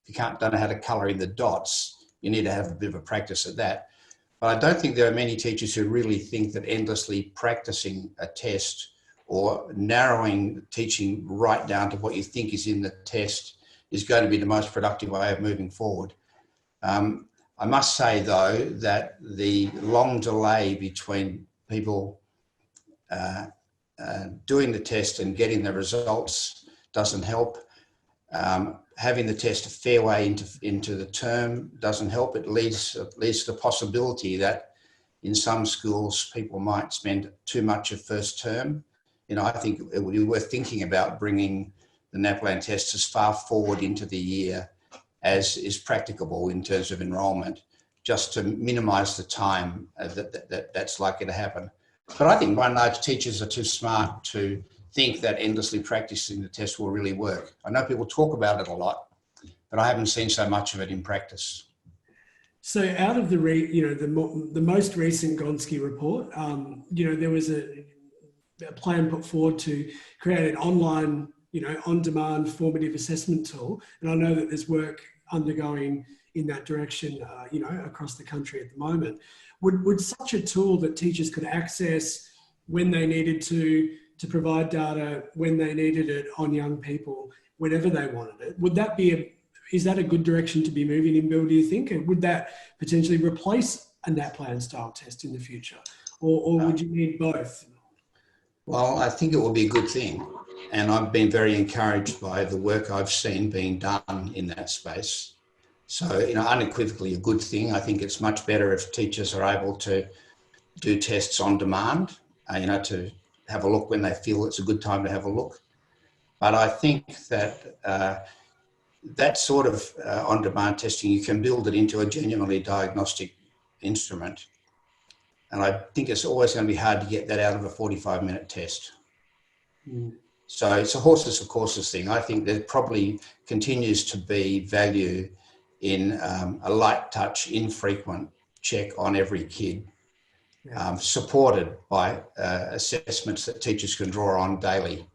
if you don't know how to colour in the dots, you need to have a bit of a practice at that. But I don't think there are many teachers who really think that endlessly practicing a test or narrowing teaching right down to what you think is in the test is going to be the most productive way of moving forward. I must say, though, that the long delay between people doing the test and getting the results doesn't help. Having the test a fair way into the term doesn't help. It leads to the possibility that in some schools people might spend too much of first term. I think it would be worth thinking about bringing the NAPLAN test as far forward into the year as is practicable in terms of enrolment, just to minimise the time that's likely to happen. But I think by and large teachers are too smart to think that endlessly practicing the test will really work. I know people talk about it a lot, but I haven't seen so much of it in practice. So out of the most recent Gonski report, there was a plan put forward to create an online, on-demand formative assessment tool. And I know that there's work undergoing in that direction, across the country at the moment. Would such a tool that teachers could access when they needed to provide data, when they needed it on young people, whenever they wanted it, is that a good direction to be moving in, Bill, do you think? And would that potentially replace a NAPLAN style test in the future? Or would you need both? Well, I think it will be a good thing. And I've been very encouraged by the work I've seen being done in that space. So, unequivocally a good thing. I think it's much better if teachers are able to do tests on demand, to have a look when they feel it's a good time to have a look. But I think that that sort of on-demand testing, you can build it into a genuinely diagnostic instrument. And I think it's always going to be hard to get that out of a 45-minute test. So it's a horses for courses thing. I think there probably continues to be value in a light touch, infrequent check on every kid, supported by assessments that teachers can draw on daily.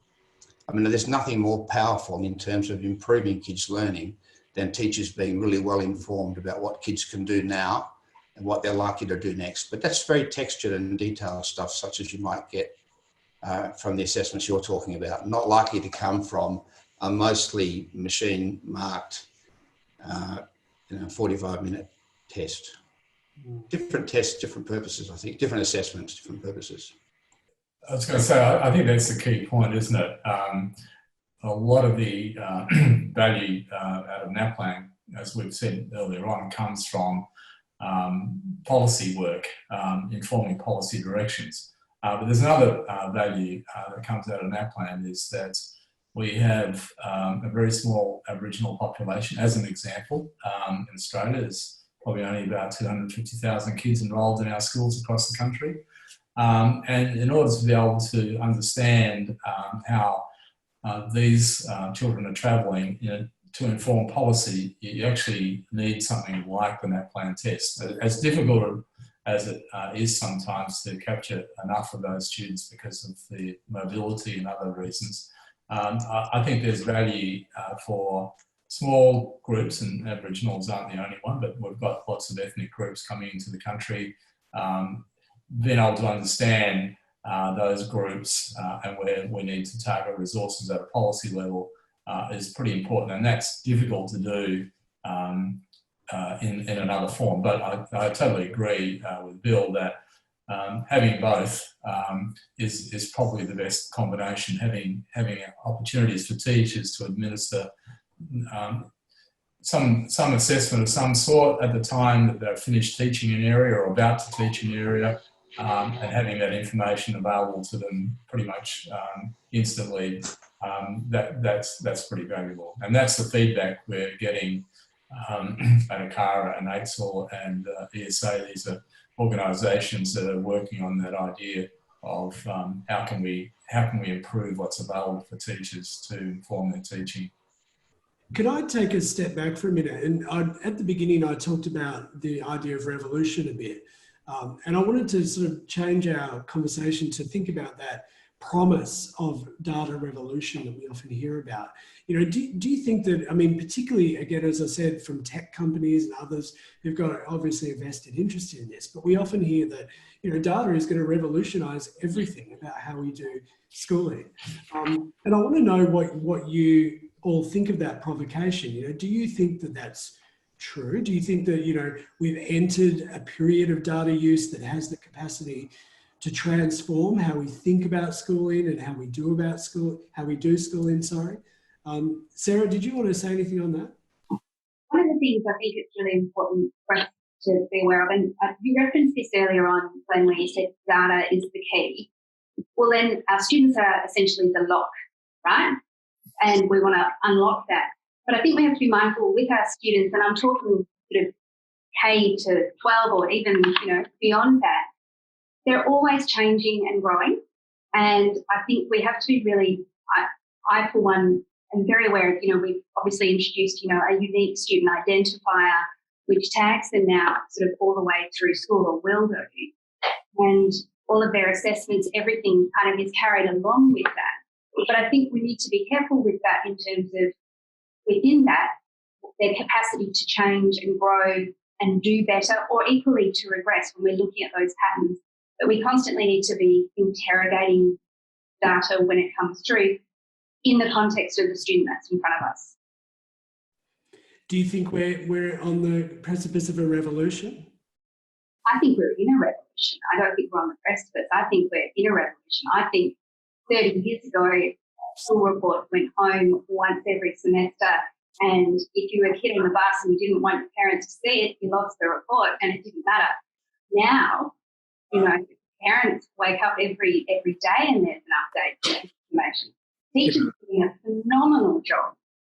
I mean, there's nothing more powerful in terms of improving kids' learning than teachers being really well informed about what kids can do now and what they're likely to do next. But that's very textured and detailed stuff, such as you might get from the assessments you're talking about, not likely to come from a mostly machine-marked 45-minute test. Different tests, different purposes, I think. Different assessments, different purposes. I was going to say, I think that's the key point, isn't it? A lot of the value out of NAPLAN, as we've said earlier on, comes from policy work, informing policy directions. But there's another value that comes out of our plan, is that we have a very small Aboriginal population. As an example, in Australia, there's probably only about 250,000 kids enrolled in our schools across the country. And in order to be able to understand how these children are travelling, to inform policy, you actually need something like the NAPLAN test. As difficult as it is sometimes to capture enough of those students because of the mobility and other reasons, I think there's value for small groups, and Aboriginals aren't the only one, but we've got lots of ethnic groups coming into the country. Being able to understand those groups and where we need to target resources at a policy level is pretty important, and that's difficult to do in another form. But I totally agree with Bill that having both is probably the best combination. Having opportunities for teachers to administer some assessment of some sort at the time that they've finished teaching an area or about to teach an area, and having that information available to them pretty much instantly, that's pretty valuable. And that's the feedback we're getting at ACARA and AITSL and ESA. These are organisations that are working on that idea of how can we improve what's available for teachers to inform their teaching. Could I take a step back for a minute? And at the beginning, I talked about the idea of revolution a bit. And I wanted to sort of change our conversation to think about that promise of data revolution that we often hear about. Do you think that, I mean, particularly, again, as I said, from tech companies and others who've got obviously a vested interest in this, but we often hear that, data is going to revolutionize everything about how we do schooling. And I want to know what you all think of that provocation. Do you think that that's true? Do you think that, we've entered a period of data use that has the capacity to transform how we think about schooling and how we do schooling, sorry. Sarah, did you want to say anything on that? One of the things I think it's really important for us to be aware of, and you referenced this earlier on, Glenn, where you said data is the key. Well, then our students are essentially the lock, right? And we want to unlock that. But I think we have to be mindful with our students, and I'm talking sort of K to 12 or even, beyond that. They're always changing and growing. And I think we have to be really, I for one, am very aware of, we've obviously introduced, a unique student identifier, which tags them now sort of all the way through school, or will do. And all of their assessments, everything kind of is carried along with that. But I think we need to be careful with that in terms of within that, their capacity to change and grow and do better, or equally to regress when we're looking at those patterns. But we constantly need to be interrogating data when it comes through in the context of the student that's in front of us. Do you think we're on the precipice of a revolution? I think we're in a revolution. I don't think we're on the precipice. I think we're in a revolution. I think 30 years ago, school report went home once every semester, and if you were a kid on the bus and you didn't want your parents to see it, you lost the report and it didn't matter. Now, parents wake up every day and there's an update to information. Teachers are doing a phenomenal job,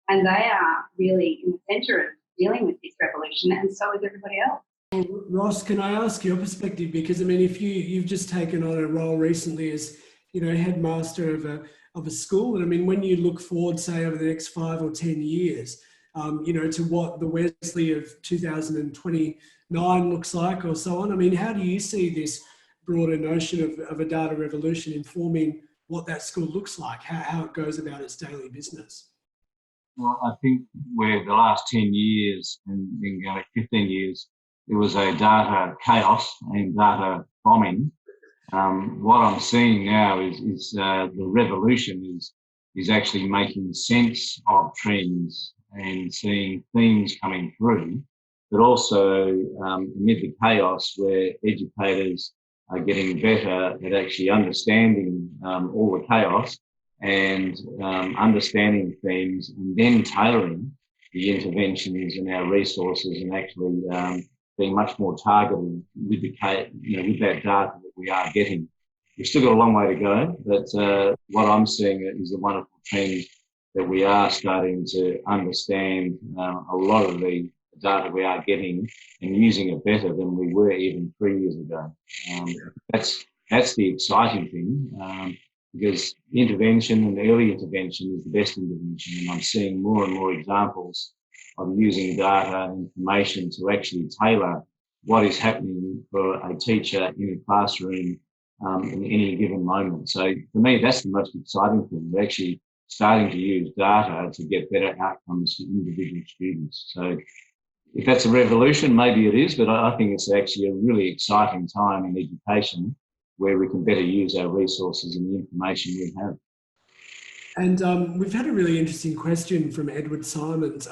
and they are really in the centre of dealing with this revolution, and so is everybody else. Well, Ross, can I ask your perspective? Because I mean, if you've just taken on a role recently as headmaster of a school, and I mean, when you look forward, say over the next 5 or 10 years, to what the Wesley of 2029 looks like, or so on. I mean, how do you see this broader notion of a data revolution informing what that school looks like, how it goes about its daily business? Well, I think where the last 10 years and then going 15 years, there was a data chaos and data bombing. What I'm seeing now is the revolution is actually making sense of trends and seeing themes coming through, but also amid the chaos where educators are getting better at actually understanding all the chaos and understanding themes, and then tailoring the interventions and our resources, and actually being much more targeted with that data that we are getting. we've still got a long way to go, but what I'm seeing is a wonderful trend that we are starting to understand a lot of the data we are getting and using it better than we were even 3 years ago. That's the exciting thing, because intervention and early intervention is the best intervention, and I'm seeing more and more examples of using data and information to actually tailor what is happening for a teacher in a classroom in any given moment. So for me, that's the most exciting thing. We're actually starting to use data to get better outcomes for individual students. So if that's a revolution, maybe it is, but I think it's actually a really exciting time in education where we can better use our resources and the information we have. And we've had a really interesting question from Edward Simons,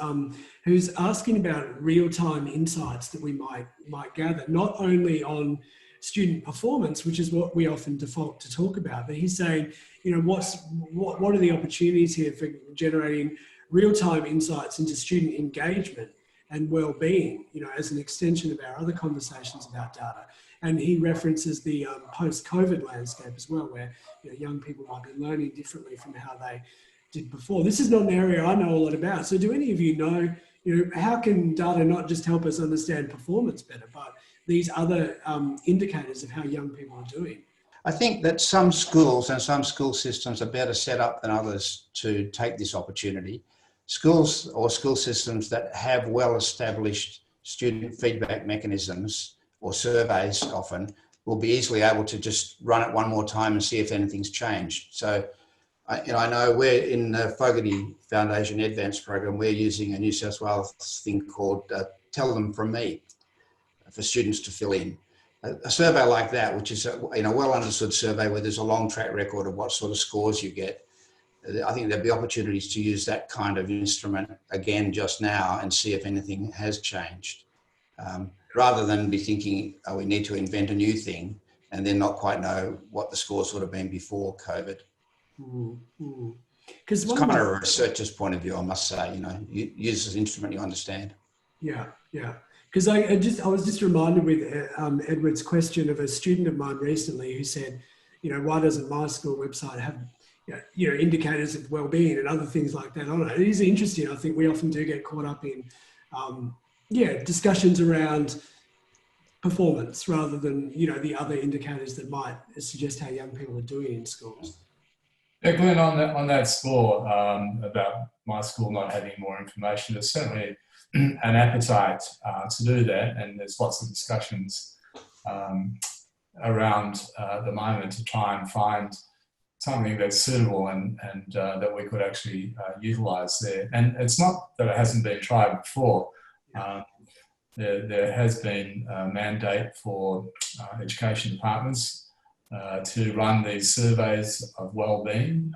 who's asking about real-time insights that we might gather, not only on student performance, which is what we often default to talk about, but he's saying, you know, what are the opportunities here for generating real-time insights into student engagement and well-being, you know, as an extension of our other conversations about data. And he references the post-COVID landscape as well, where, you know, young people might be learning differently from how they did before. This is not an area I know a lot about. So do any of you know, how can data not just help us understand performance better, but these other indicators of how young people are doing? I think that some schools and some school systems are better set up than others to take this opportunity. Schools or school systems that have well-established student feedback mechanisms or surveys often will be easily able to just run it one more time and see if anything's changed. So, I know we're in the Fogarty Foundation Advanced program, we're using a New South Wales thing called Tell Them From Me for students to fill in. A survey like that, which is a well understood survey where there's a long track record of what sort of scores you get, I think there'll be opportunities to use that kind of instrument again just now and see if anything has changed. Rather than be thinking, oh, we need to invent a new thing and then not quite know what the scores would have been before COVID. It's kind of a researcher's point of view, I must say. You use this instrument you understand. Yeah. Because I was just reminded with Edward's question of a student of mine recently who said, why doesn't my school website have indicators of well-being and other things like that on it? It is interesting. I think we often do get caught up in discussions around performance rather than the other indicators that might suggest how young people are doing in schools. Yeah, Glenn, on that score about my school not having more information, there's certainly an appetite to do that, and there's lots of discussions around the moment to try and find something that's suitable and that we could actually utilise there. And it's not that it hasn't been tried before. There has been a mandate for education departments to run these surveys of well-being,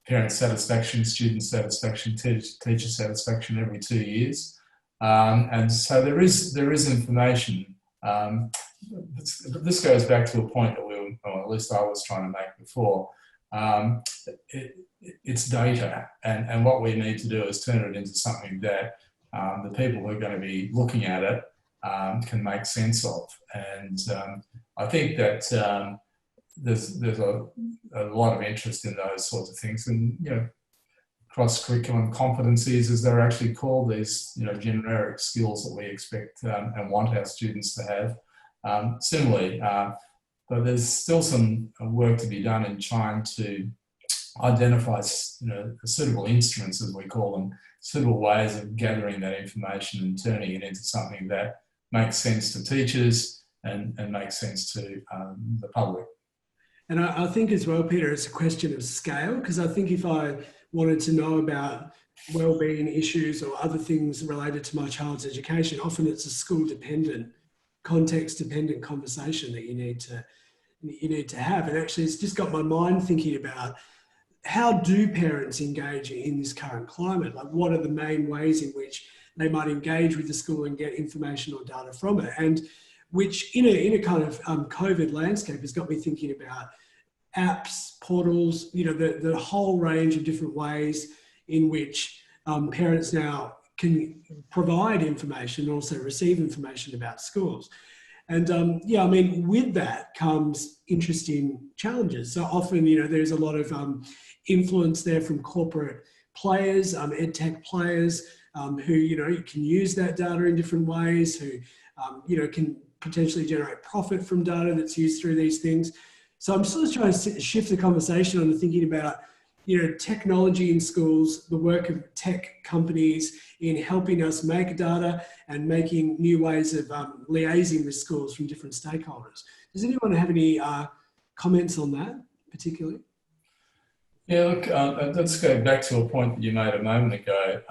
parent satisfaction, student satisfaction, teacher satisfaction every 2 years. And so there is information. This goes back to a point that or at least I was trying to make before. It's data, and what we need to do is turn it into something that the people who are going to be looking at it can make sense of. And I think that there's a lot of interest in those sorts of things, and cross-curriculum competencies, as they're actually called, these generic skills that we expect and want our students to have. Similarly, but there's still some work to be done in trying to identify suitable instruments, as we call them, suitable ways of gathering that information and turning it into something that makes sense to teachers and makes sense to the public. And I think as well, Peter, it's a question of scale, because I think if I wanted to know about wellbeing issues or other things related to my child's education, often it's a school-dependent, context-dependent conversation that you need to have. And actually, it's just got my mind thinking about how do parents engage in this current climate? Like, what are the main ways in which they might engage with the school and get information or data from it? And which, in a kind of COVID landscape, has got me thinking about apps, portals, the whole range of different ways in which parents now can provide information and also receive information about schools. And yeah, I mean, with that comes interesting challenges. So often, you know, there's a lot of influence there from corporate players, ed tech players, who, you know, can use that data in different ways, who, you know, can potentially generate profit from data that's used through these things. So I'm sort of trying to shift the conversation on thinking about, you know, technology in schools, the work of tech companies in helping us make data and making new ways of liaising with schools from different stakeholders. Does anyone have any comments on that particularly? Yeah, look, let's go back to a point that you made a moment ago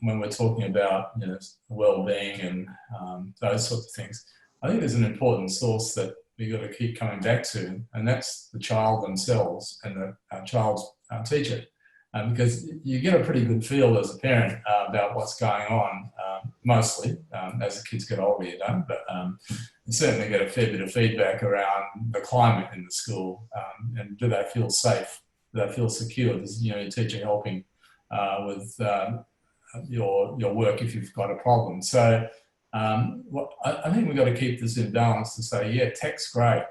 when we're talking about, you know, well-being and those sorts of things. I think there's an important source that we've got to keep coming back to, and that's the child themselves and the child's teacher. Because you get a pretty good feel as a parent about what's going on, mostly. As the kids get older, you don't, but you certainly get a fair bit of feedback around the climate in the school, and do they feel safe? Do they feel secure? Is, you know, your teacher helping with your work if you've got a problem? So I think we've got to keep this in balance to say, yeah, tech's great.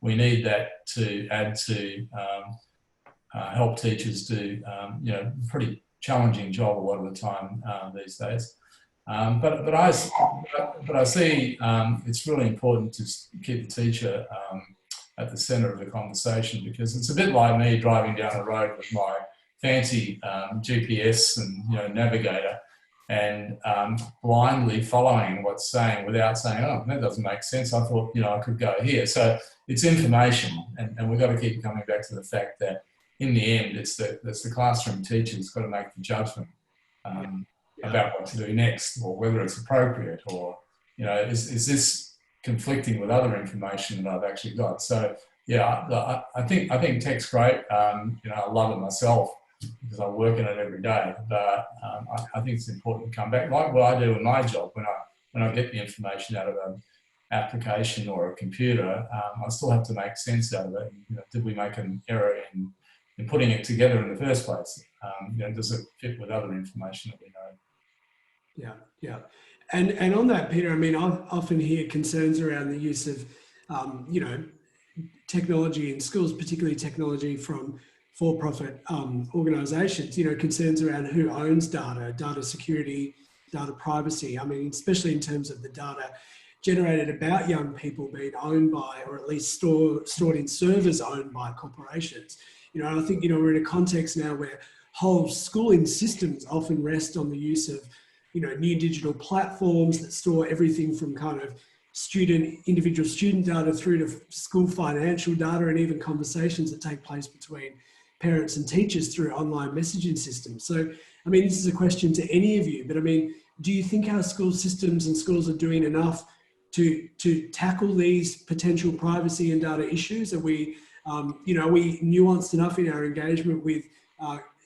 We need that to add to help teachers do, you know, pretty challenging job a lot of the time these days. But I see it's really important to keep the teacher at the centre of the conversation, because it's a bit like me driving down the road with my fancy GPS and, you know, navigator, and blindly following what's saying without saying, oh, that doesn't make sense. I thought, you know, I could go here. So it's information, and we've got to keep coming back to the fact that in the end, it's the classroom teacher's got to make the judgment about what to do next, or whether it's appropriate, or, you know, is this conflicting with other information that I've actually got. So yeah, I think tech's great. You know, I love it myself because I work in it every day. But I think it's important to come back, like what I do in my job. When I get the information out of an application or a computer, I still have to make sense out of it. You know, did we make an error in putting it together in the first place? You know, does it fit with other information that we know? Yeah, yeah. And on that, Peter, I mean, I often hear concerns around the use of, you know, technology in schools, particularly technology from for-profit organisations, you know, concerns around who owns data, data security, data privacy. I mean, especially in terms of the data generated about young people being owned by, or at least stored in servers owned by corporations. You know, I think, you know, we're in a context now where whole schooling systems often rest on the use of, you know, new digital platforms that store everything from kind of individual student data through to school financial data, and even conversations that take place between parents and teachers through online messaging systems. So, I mean, this is a question to any of you, but I mean, do you think our school systems and schools are doing enough to tackle these potential privacy and data issues? Are we, you know, are we nuanced enough in our engagement with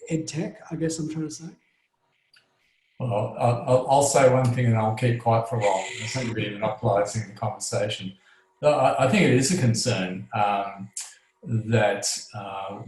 ed tech, I guess I'm trying to say? Well, I'll say one thing and I'll keep quiet for a while. I seem to be monopolising the conversation. I think it is a concern that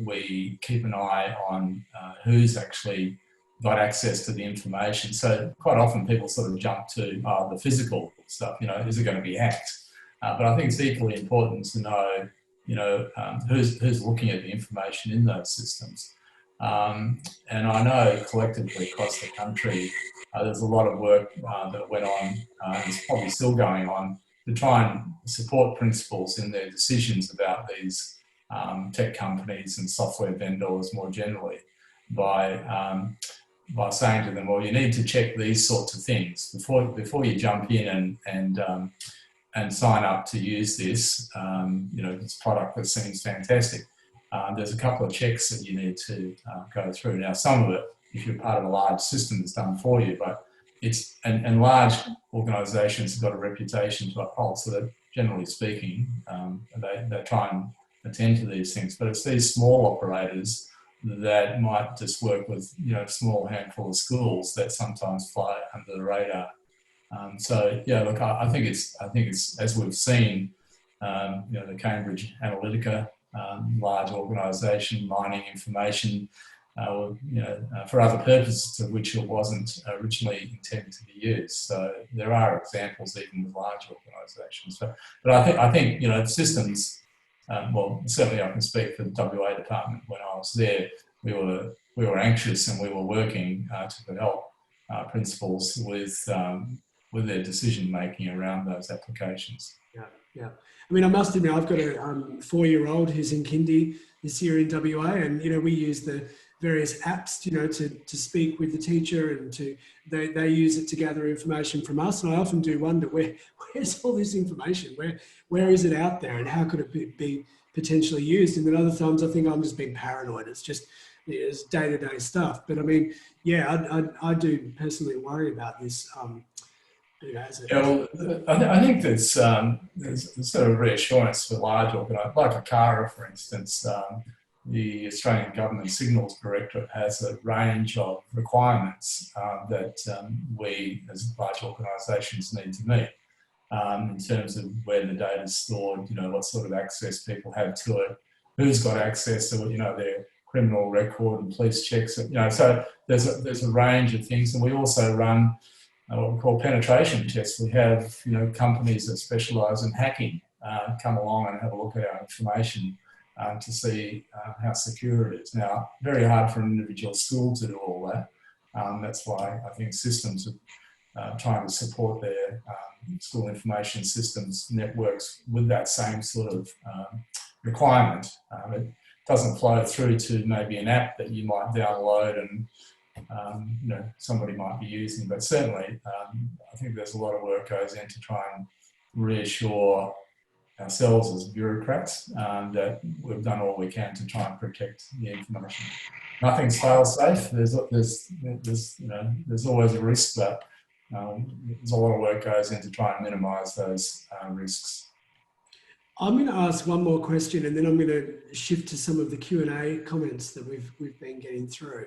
we keep an eye on who's actually got access to the information. So quite often people sort of jump to the physical stuff, you know, is it going to be hacked? But I think it's equally important to know, you know, who's looking at the information in those systems. And I know collectively across the country, there's a lot of work that went on, and it's probably still going on, to try and support principals in their decisions about these tech companies and software vendors more generally, by saying to them, well, you need to check these sorts of things before you jump in and sign up to use this, you know, this product that seems fantastic. There's a couple of checks that you need to go through. Now, some of it, if you're part of a large system, is done for you, but it's, and large organisations have got a reputation to uphold, so that generally speaking, they try and attend to these things. But it's these small operators that might just work with, you know, a small handful of schools that sometimes fly under the radar. So yeah, look, I think it's as we've seen, you know, the Cambridge Analytica large organisation mining information for other purposes to which it wasn't originally intended to be used. So there are examples even with large organisations. But I think the systems. Well, certainly I can speak for the WA department. When I was there, we were anxious and we were working to help principals with their decision making around those applications. Yeah. I mean, I must admit, I've got a 4-year-old who's in kindy this year in WA, and we use the various apps, to speak with the teacher, and they use it to gather information from us. And I often do wonder where's all this information? Where is it out there, and how could it be potentially used? And then other times I think I'm just being paranoid. It's just it's day-to-day stuff. But I mean, yeah, I do personally worry about this. I think there's sort of reassurance for large organisations, like ACARA, for instance. The Australian Government Signals Directorate has a range of requirements that we as large organisations need to meet in terms of where the data is stored, what sort of access people have to it, who's got access to it, their criminal record and police checks. So there's a range of things, and we also run what we call penetration tests. We have companies that specialise in hacking come along and have a look at our information to see how secure it is. Now, very hard for an individual school to do all that. That's why I think systems are trying to support their school information systems networks with that same sort of requirement. It doesn't flow through to maybe an app that you might download and somebody might be using, but certainly I think there's a lot of work goes in to try and reassure ourselves as bureaucrats that we've done all we can to try and protect the information. Nothing's fail safe. There's always a risk, but there's a lot of work goes in to try and minimise those risks. I'm going to ask one more question, and then I'm going to shift to some of the Q&A comments that we've been getting through.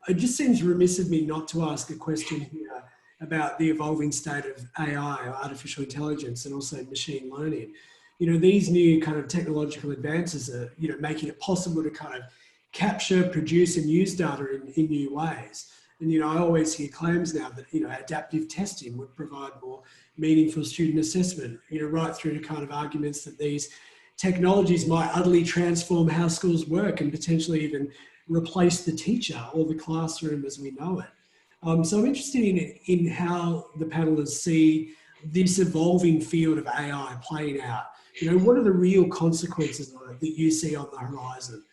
It just seems remiss of me not to ask a question here about the evolving state of AI, or artificial intelligence, and also machine learning. These new kind of technological advances are, making it possible to kind of capture, produce, and use data in new ways. And, I always hear claims now that, adaptive testing would provide more meaningful student assessment, right through to kind of arguments that these technologies might utterly transform how schools work and potentially even replace the teacher or the classroom as we know it. So I'm interested in how the panelists see this evolving field of AI playing out. What are the real consequences of it that you see on the horizon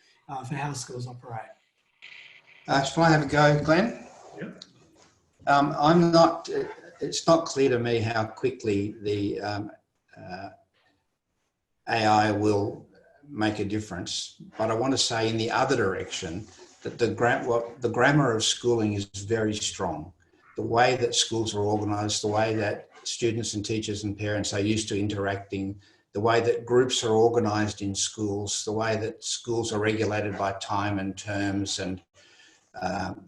for how schools operate? Shall I have a go, Glenn? Yep. It's not clear to me how quickly the AI will make a difference, but I want to say in the other direction that the grammar of schooling is very strong. The way that schools are organised, the way that students and teachers and parents are used to interacting, the way that groups are organised in schools, the way that schools are regulated by time and terms and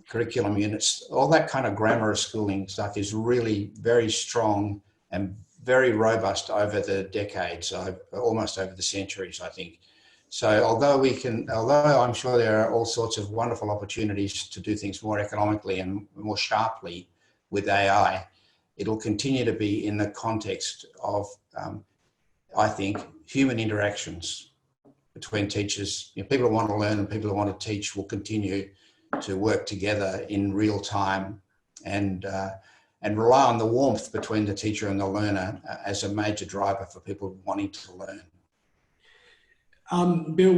curriculum units, all that kind of grammar of schooling stuff is really very strong and very robust over the decades, almost over the centuries, I think. So although I'm sure there are all sorts of wonderful opportunities to do things more economically and more sharply with AI, it'll continue to be in the context of, I think, human interactions between teachers. People who want to learn and people who want to teach will continue to work together in real time and rely on the warmth between the teacher and the learner as a major driver for people wanting to learn. Bill,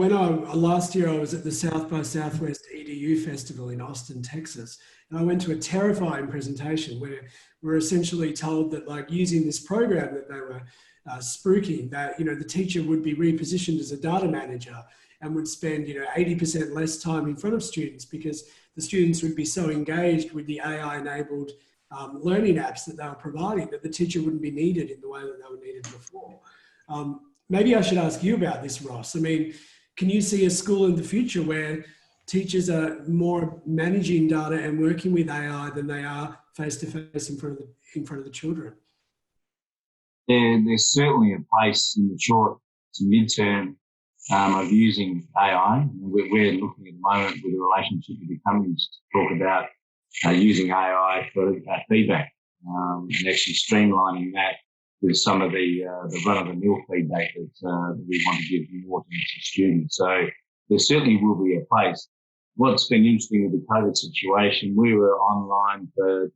last year I was at the South by Southwest EDU Festival in Austin, Texas, and I went to a terrifying presentation where we're essentially told that, like, using this program that they were spooking, that the teacher would be repositioned as a data manager and would spend 80% less time in front of students because the students would be so engaged with the AI-enabled learning apps that they were providing that the teacher wouldn't be needed in the way that they were needed before. Maybe I should ask you about this, Ross. I mean, can you see a school in the future where teachers are more managing data and working with AI than they are face-to-face in front of the children? There's certainly a place in the short to mid-term of using AI. We're looking at the moment with a relationship with the companies to talk about using AI for feedback and actually streamlining that with some of the run-of-the-mill feedback that we want to give more to students. So there certainly will be a place. What's been interesting with the COVID situation, we were online for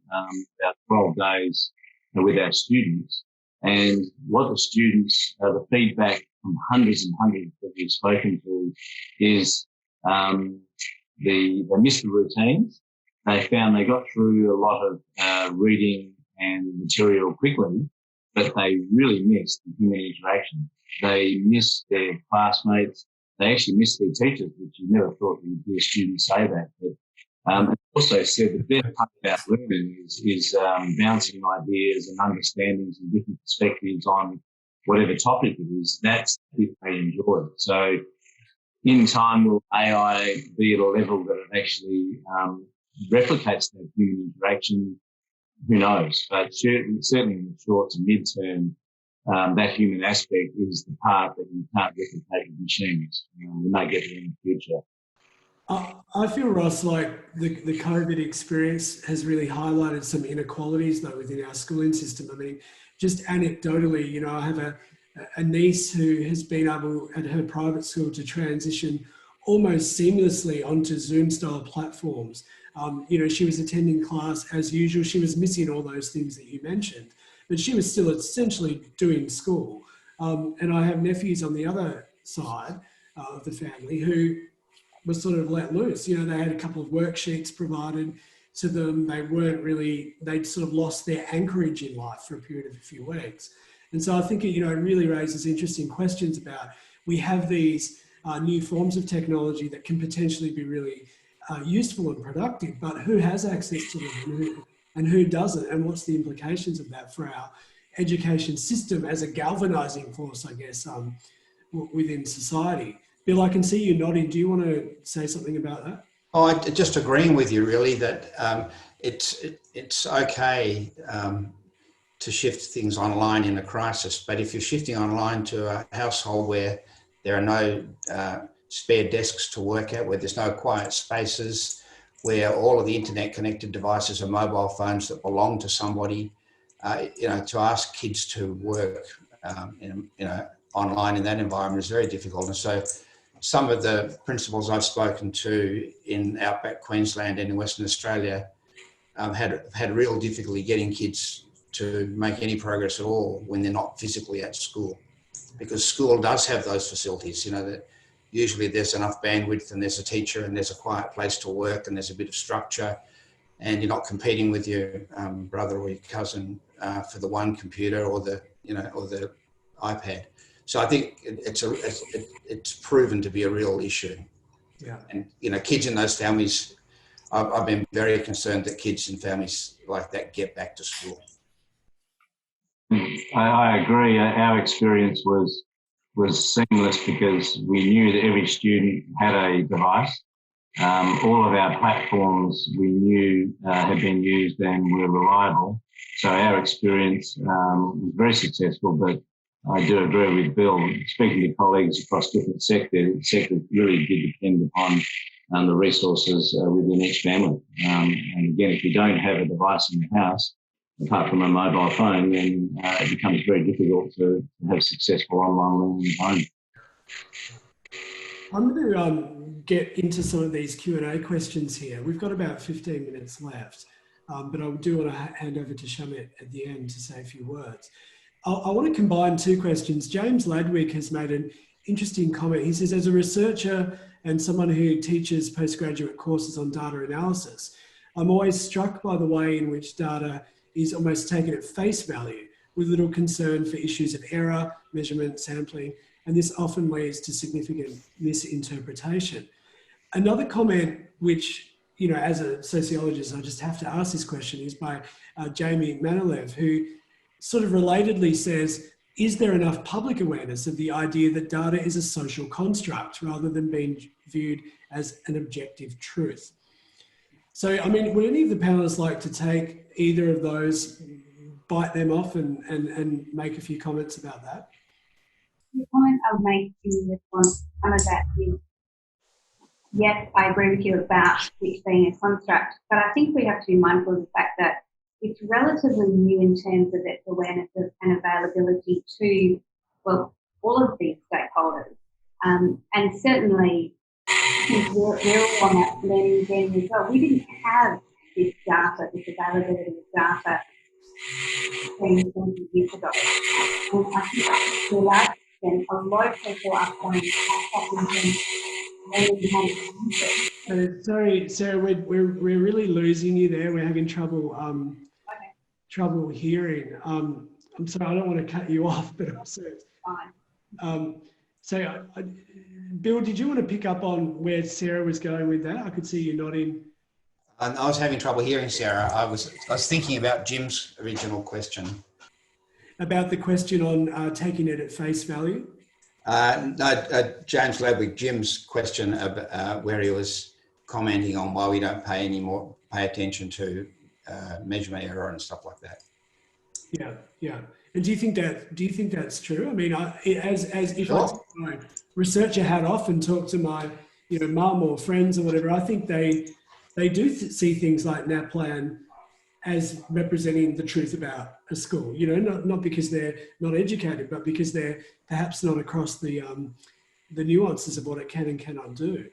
about 12 days with our students, and what the students, the feedback from hundreds and hundreds that we've spoken to is they missed the routines. They found they got through a lot of reading and material quickly, but they really missed the human interaction. They missed their classmates. They actually missed their teachers, which you never thought you'd hear students say that. But also said the best part about learning is bouncing ideas and understandings and different perspectives on whatever topic it is. That's what they enjoy. So in time, will AI be at a level that it actually replicates that human interaction? Who knows? But certainly in the short to mid-term, that human aspect is the part that you can't replicate with machines. We may get there in the future. I feel, Ross, like the COVID experience has really highlighted some inequalities, though, within our schooling system. I mean, just anecdotally, you know, I have a niece who has been able at her private school to transition almost seamlessly onto Zoom-style platforms. You know, she was attending class as usual. She was missing all those things that you mentioned, but she was still essentially doing school. And I have nephews on the other side of the family who was sort of let loose. You know, they had a couple of worksheets provided to them. They'd sort of lost their anchorage in life for a period of a few weeks. And so I think, you know, it really raises interesting questions about, we have these new forms of technology that can potentially be really useful and productive, but who has access to them and who doesn't? And what's the implications of that for our education system as a galvanizing force, I guess, within society? Bill, I can see you nodding. Do you want to say something about that? Oh, just agreeing with you, really, that it's okay to shift things online in a crisis, but if you're shifting online to a household where there are no spare desks to work at, where there's no quiet spaces, where all of the internet-connected devices are mobile phones that belong to somebody, you know, to ask kids to work, online in that environment is very difficult. And so, some of the principals I've spoken to in outback Queensland and in Western Australia had real difficulty getting kids to make any progress at all when they're not physically at school, because school does have those facilities. You know, that usually there's enough bandwidth and there's a teacher and there's a quiet place to work and there's a bit of structure, and you're not competing with your brother or your cousin for the one computer or the iPad. So I think it's proven to be a real issue. Yeah. And, you know, kids in those families, I've been very concerned that kids in families like that get back to school. I agree. Our experience was seamless because we knew that every student had a device. All of our platforms we knew had been used and were reliable. So our experience was very successful, but I do agree with Bill. Speaking to colleagues across different sectors really did depend upon the resources within each family. And again, if you don't have a device in the house, apart from a mobile phone, then it becomes very difficult to have successful online learning at home. I'm going to get into some of these Q&A questions here. We've got about 15 minutes left, but I do want to hand over to Shamit at the end to say a few words. I want to combine two questions. James Ladwick has made an interesting comment. He says, as a researcher and someone who teaches postgraduate courses on data analysis, I'm always struck by the way in which data is almost taken at face value, with little concern for issues of error, measurement, sampling, and this often leads to significant misinterpretation. Another comment which, you know, as a sociologist, I just have to ask this question, is by Jamie Manilev, who sort of relatedly says, is there enough public awareness of the idea that data is a social construct rather than being viewed as an objective truth? So, I mean, would any of the panelists like to take either of those, bite them off and make a few comments about that? The comment I'll make in response to some of that is, yes, I agree with you about it being a construct, but I think we have to be mindful of the fact that it's relatively new in terms of its awareness of, and availability to, well, all of these stakeholders. And certainly, I think we're all on that learning journey as well. We didn't have this data, this availability of data 10, 20 years ago. And I think to a large extent, a lot of people are playing catch-up in terms of learning how to use it. Sorry, Sarah, we're really losing you there. We're having trouble Okay, trouble hearing. I'm sorry, I don't want to cut you off, but also, fine. Bill, did you want to pick up on where Sarah was going with that? I could see you nodding. I was having trouble hearing Sarah. I was thinking about Jim's original question. About the question on taking it at face value? James Ledwig, Jim's question about, where he was commenting on why we don't pay attention to measurement error and stuff like that. Yeah, yeah. And do you think that's true? I mean, if Sure. I take my researcher hat off and talk to my, mum or friends or whatever, I think they do see things like NAPLAN as representing the truth about a school. Not because they're not educated, but because they're perhaps not across the nuances of what it can and cannot do.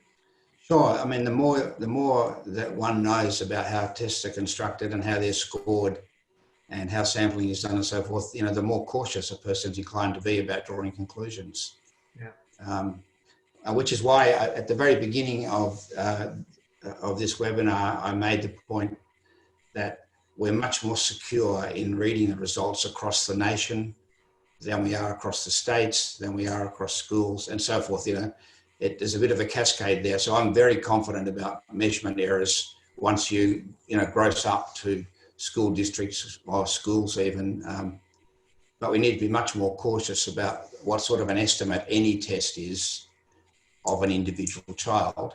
Sure. I mean, the more that one knows about how tests are constructed and how they're scored and how sampling is done and so forth, the more cautious a person's inclined to be about drawing conclusions. Yeah. Which is why at the very beginning of this webinar, I made the point that we're much more secure in reading the results across the nation than we are across the states, than we are across schools and so forth. There's a bit of a cascade there. So I'm very confident about measurement errors once you gross up to school districts or schools even. But we need to be much more cautious about what sort of an estimate any test is of an individual child,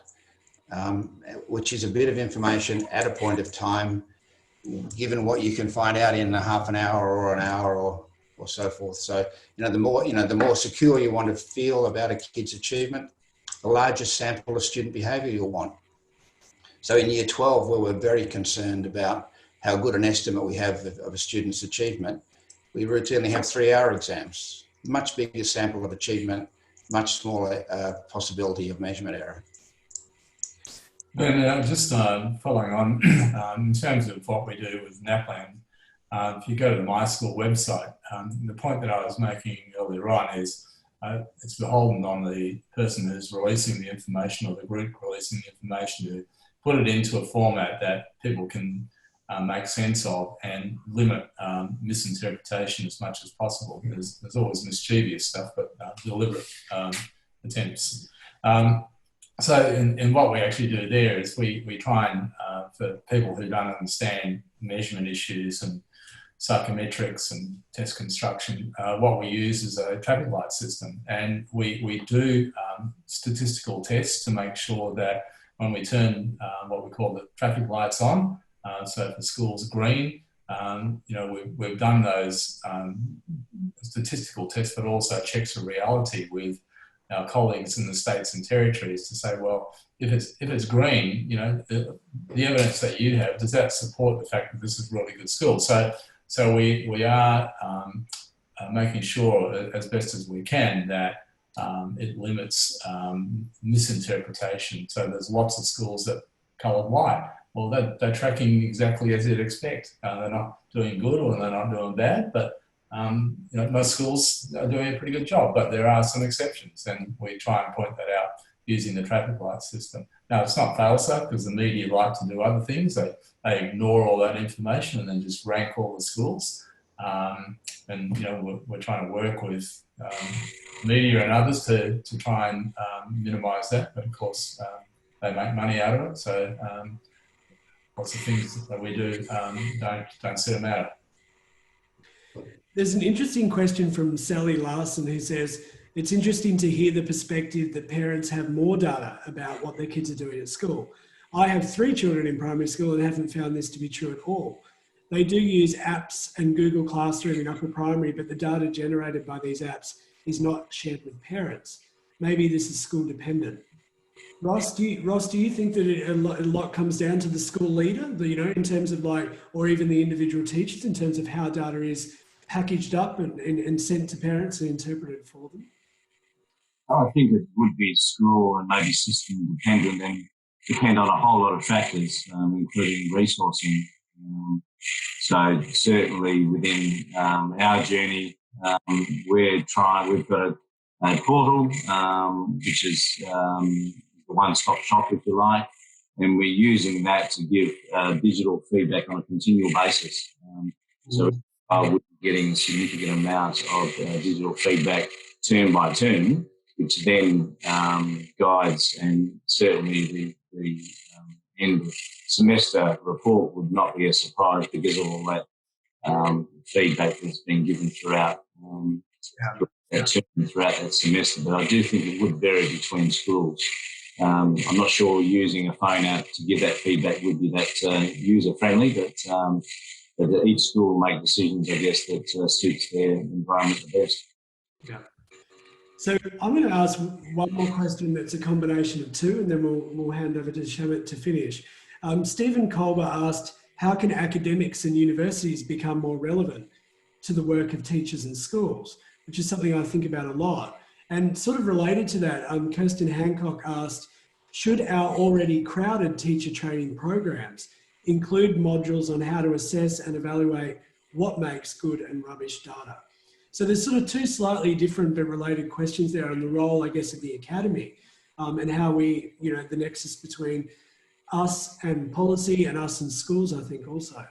which is a bit of information at a point of time, given what you can find out in a half an hour or an hour or so forth. So, the more secure you want to feel about a kid's achievement, the larger sample of student behaviour you'll want. So in year 12, where we're very concerned about how good an estimate we have of a student's achievement, we routinely have 3-hour exams, much bigger sample of achievement, much smaller possibility of measurement error. And just following on, in terms of what we do with NAPLAN, if you go to the My School website, the point that I was making earlier on is it's beholden on the person who's releasing the information or the group releasing the information to put it into a format that people can make sense of and limit misinterpretation as much as possible. There's always mischievous stuff, but deliberate attempts. So in what we actually do there is we try and, for people who don't understand measurement issues and psychometrics and test construction, what we use is a traffic light system. And we do statistical tests to make sure that when we turn what we call the traffic lights on, so if the school's green, we've done those statistical tests, but also checks of reality with our colleagues in the states and territories to say, well, if it's green, the evidence that you have, does that support the fact that this is a really good school? So we are making sure as best as we can that it limits misinterpretation. So there's lots of schools that coloured white. Well, they're tracking exactly as you'd expect. They're not doing good or they're not doing bad, but most schools are doing a pretty good job, but there are some exceptions, and we try and point that out using the traffic light system. Now, it's not fail-safe because the media like to do other things. They ignore all that information and then just rank all the schools. We're trying to work with media and others to try and minimise that, but of course they make money out of it. So lots of things that we do don't seem to matter. There's an interesting question from Sally Larson who says, it's interesting to hear the perspective that parents have more data about what their kids are doing at school. I have 3 children in primary school and haven't found this to be true at all. They do use apps and Google Classroom in upper primary, but the data generated by these apps is not shared with parents. Maybe this is school dependent. Ross, do you think that a lot comes down to the school leader, in terms of or even the individual teachers, in terms of how data is packaged up and sent to parents and interpreted for them? I think it would be school and maybe system dependent and depend on a whole lot of factors, including resourcing. So certainly within our journey, we've got a portal, which is the one-stop shop, if you like, and we're using that to give digital feedback on a continual basis. So we're getting significant amounts of digital feedback term by term, which then guides, and certainly the end of semester report would not be a surprise because of all that feedback that's been given throughout that semester. But I do think it would vary between schools. I'm not sure using a phone app to give that feedback would be that user-friendly, but each school will make decisions, I guess, that suits their environment the best. Yeah. So I'm going to ask one more question that's a combination of two, and then we'll hand over to Shamit to finish. Stephen Colber asked, how can academics and universities become more relevant to the work of teachers and schools, which is something I think about a lot. And sort of related to that, Kirsten Hancock asked, should our already crowded teacher training programs include modules on how to assess and evaluate what makes good and rubbish data? So there's sort of two slightly different but related questions there on the role, I guess, of the academy and how we, the nexus between us and policy and us and schools, I think also.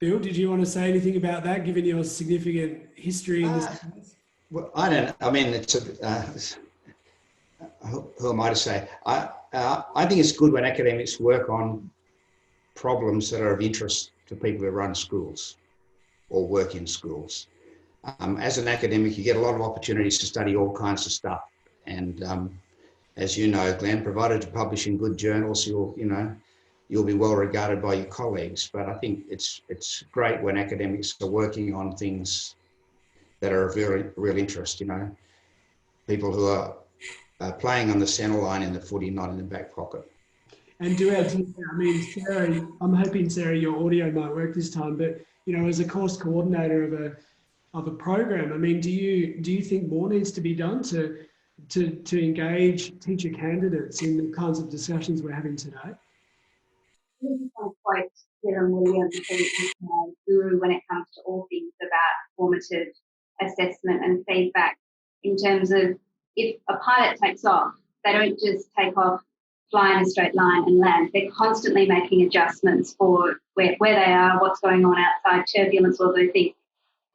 Bill, did you want to say anything about that, given your significant history in this space? Well, I don't. I mean, who am I to say? I think it's good when academics work on problems that are of interest to people who run schools or work in schools. As an academic, you get a lot of opportunities to study all kinds of stuff, and as you know, Glenn, provided to publish in good journals, you'll be well regarded by your colleagues. But I think it's great when academics are working on things that are of real interest. People who are playing on the centre line in the footy, not in the back pocket. And do our team, Sarah, I'm hoping, Sarah, your audio might work this time, but as a course coordinator of a program, do you think more needs to be done to engage teacher candidates in the kinds of discussions we're having today? Quite Kieran Williams, who's my guru when it comes to all things about formative assessment and feedback, in terms of if a pilot takes off, they don't just take off, fly in a straight line and land. They're constantly making adjustments for where they are, what's going on outside, turbulence, all those things.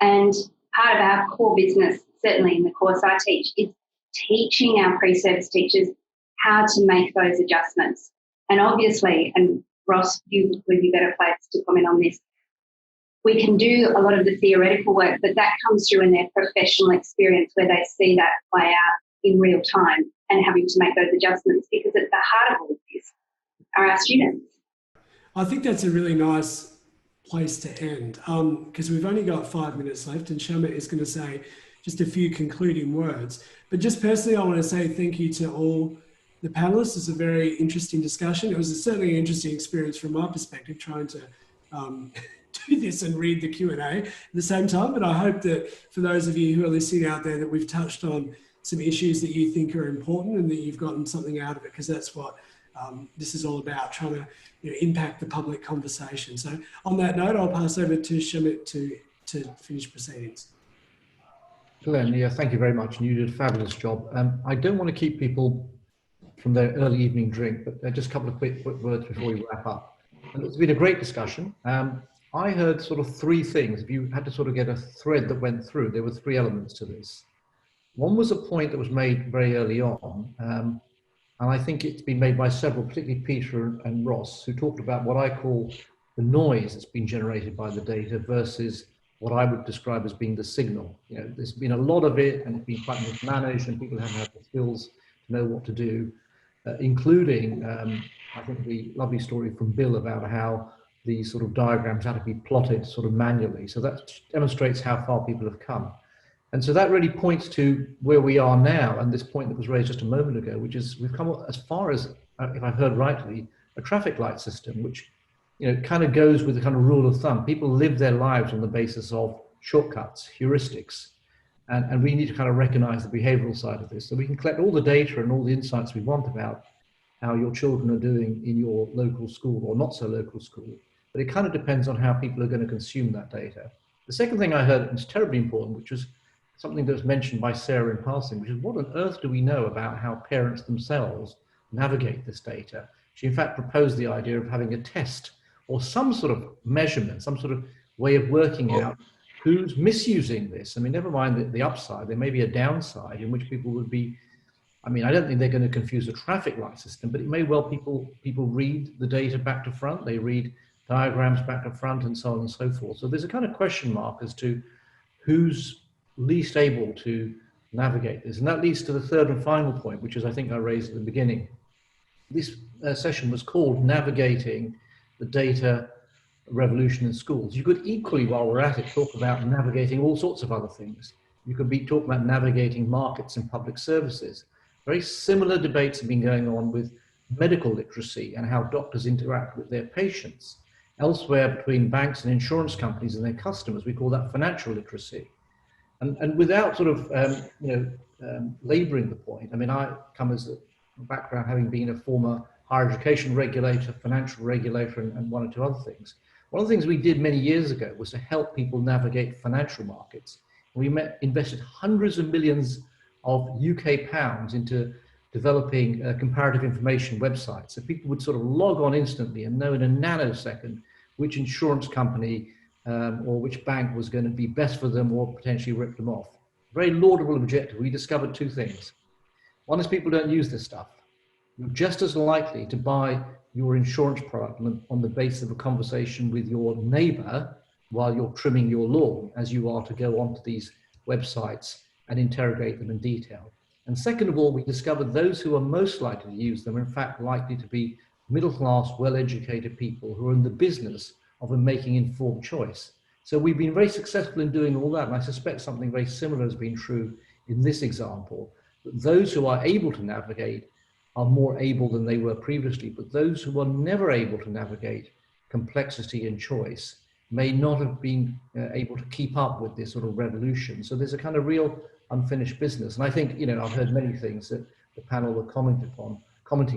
And part of our core business, certainly in the course I teach, is teaching our pre-service teachers how to make those adjustments. And obviously, and Ross, you would be better placed to comment on this, we can do a lot of the theoretical work, but that comes through in their professional experience where they see that play out in real time and having to make those adjustments, because at the heart of all of this are our students. I think that's a really nice place to end because we've only got 5 minutes left and Shamit is going to say just a few concluding words. But just personally, I want to say thank you to all the panelists. It's a very interesting discussion. It was certainly an interesting experience from my perspective, trying to do this and read the Q&A at the same time. But I hope that for those of you who are listening out there, that we've touched on some issues that you think are important and that you've gotten something out of it, because that's what this is all about, trying to impact the public conversation. So on that note, I'll pass over to Shamit to finish proceedings. Glenn, yeah, thank you very much. And you did a fabulous job. I don't want to keep people from their early evening drink, but just a couple of quick words before we wrap up. And it's been a great discussion. I heard sort of three things. If you had to sort of get a thread that went through, there were three elements to this. One was a point that was made very early on, and I think it's been made by several, particularly Peter and Ross, who talked about what I call the noise that's been generated by the data versus what I would describe as being the signal. There's been a lot of it, and it's been quite mismanaged, and people haven't had the skills to know what to do, including, I think, the lovely story from Bill about how the sort of diagrams had to be plotted sort of manually. So that demonstrates how far people have come. And so that really points to where we are now, and this point that was raised just a moment ago, which is we've come as far as, if I've heard rightly, a traffic light system, which kind of goes with the kind of rule of thumb. People live their lives on the basis of shortcuts, heuristics, and we need to kind of recognize the behavioral side of this, so we can collect all the data and all the insights we want about how your children are doing in your local school or not so local school. But it kind of depends on how people are going to consume that data. The second thing I heard was terribly important, which was something that was mentioned by Sarah in passing, which is what on earth do we know about how parents themselves navigate this data? She in fact proposed the idea of having a test or some sort of measurement, some sort of way of working out who's misusing this. I mean, never mind the upside, there may be a downside in which people would be, I mean, I don't think they're going to confuse a traffic light system, but it may well people read the data back to front, they read diagrams back to front and so on and so forth. So there's a kind of question mark as to who's least able to navigate this. And that leads to the third and final point, which is I think I raised at the beginning. This session was called Navigating the Data Revolution in Schools. You could equally, while we're at it, talk about navigating all sorts of other things. You could be talking about navigating markets and public services. Very similar debates have been going on with medical literacy and how doctors interact with their patients. Elsewhere, between banks and insurance companies and their customers, we call that financial literacy. And without sort of, laboring the point, I mean, I come as a background having been a former higher education regulator, financial regulator, and one or two other things. One of the things we did many years ago was to help people navigate financial markets. We invested hundreds of millions of UK pounds into developing comparative information websites. So people would sort of log on instantly and know in a nanosecond which insurance company or which bank was going to be best for them or potentially rip them off. Very laudable objective. We discovered two things. One is people don't use this stuff. You're just as likely to buy your insurance product on the basis of a conversation with your neighbor while you're trimming your lawn as you are to go onto these websites and interrogate them in detail. And second of all, we discovered those who are most likely to use them are in fact likely to be middle-class, well-educated people who are in the business of making informed choice. So we've been very successful in doing all that, and I suspect something very similar has been true in this example. That those who are able to navigate are more able than they were previously, but those who are never able to navigate complexity and choice may not have been able to keep up with this sort of revolution. So there's a kind of real unfinished business. And I think, I've heard many things that the panel were commenting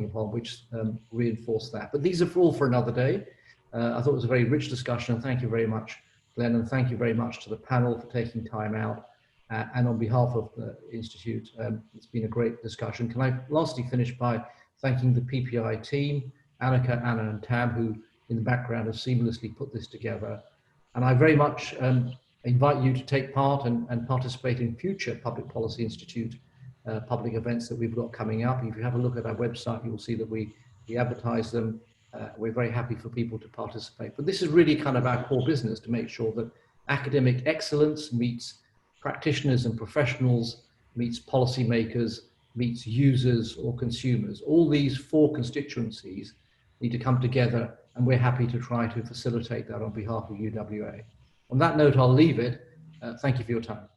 upon, which reinforce that. But these are all for another day. I thought it was a very rich discussion, and thank you very much, Glenn, and thank you very much to the panel for taking time out. And on behalf of the Institute, it's been a great discussion. Can I lastly finish by thanking the PPI team, Annika, Anna, and Tam, who in the background have seamlessly put this together. And I very much invite you to take part and participate in future Public Policy Institute public events that we've got coming up. If you have a look at our website, you'll see that we advertise them. We're very happy for people to participate. But this is really kind of our core business, to make sure that academic excellence meets practitioners and professionals, meets policymakers, meets users or consumers. All these four constituencies need to come together, and we're happy to try to facilitate that on behalf of UWA. On that note, I'll leave it. Thank you for your time.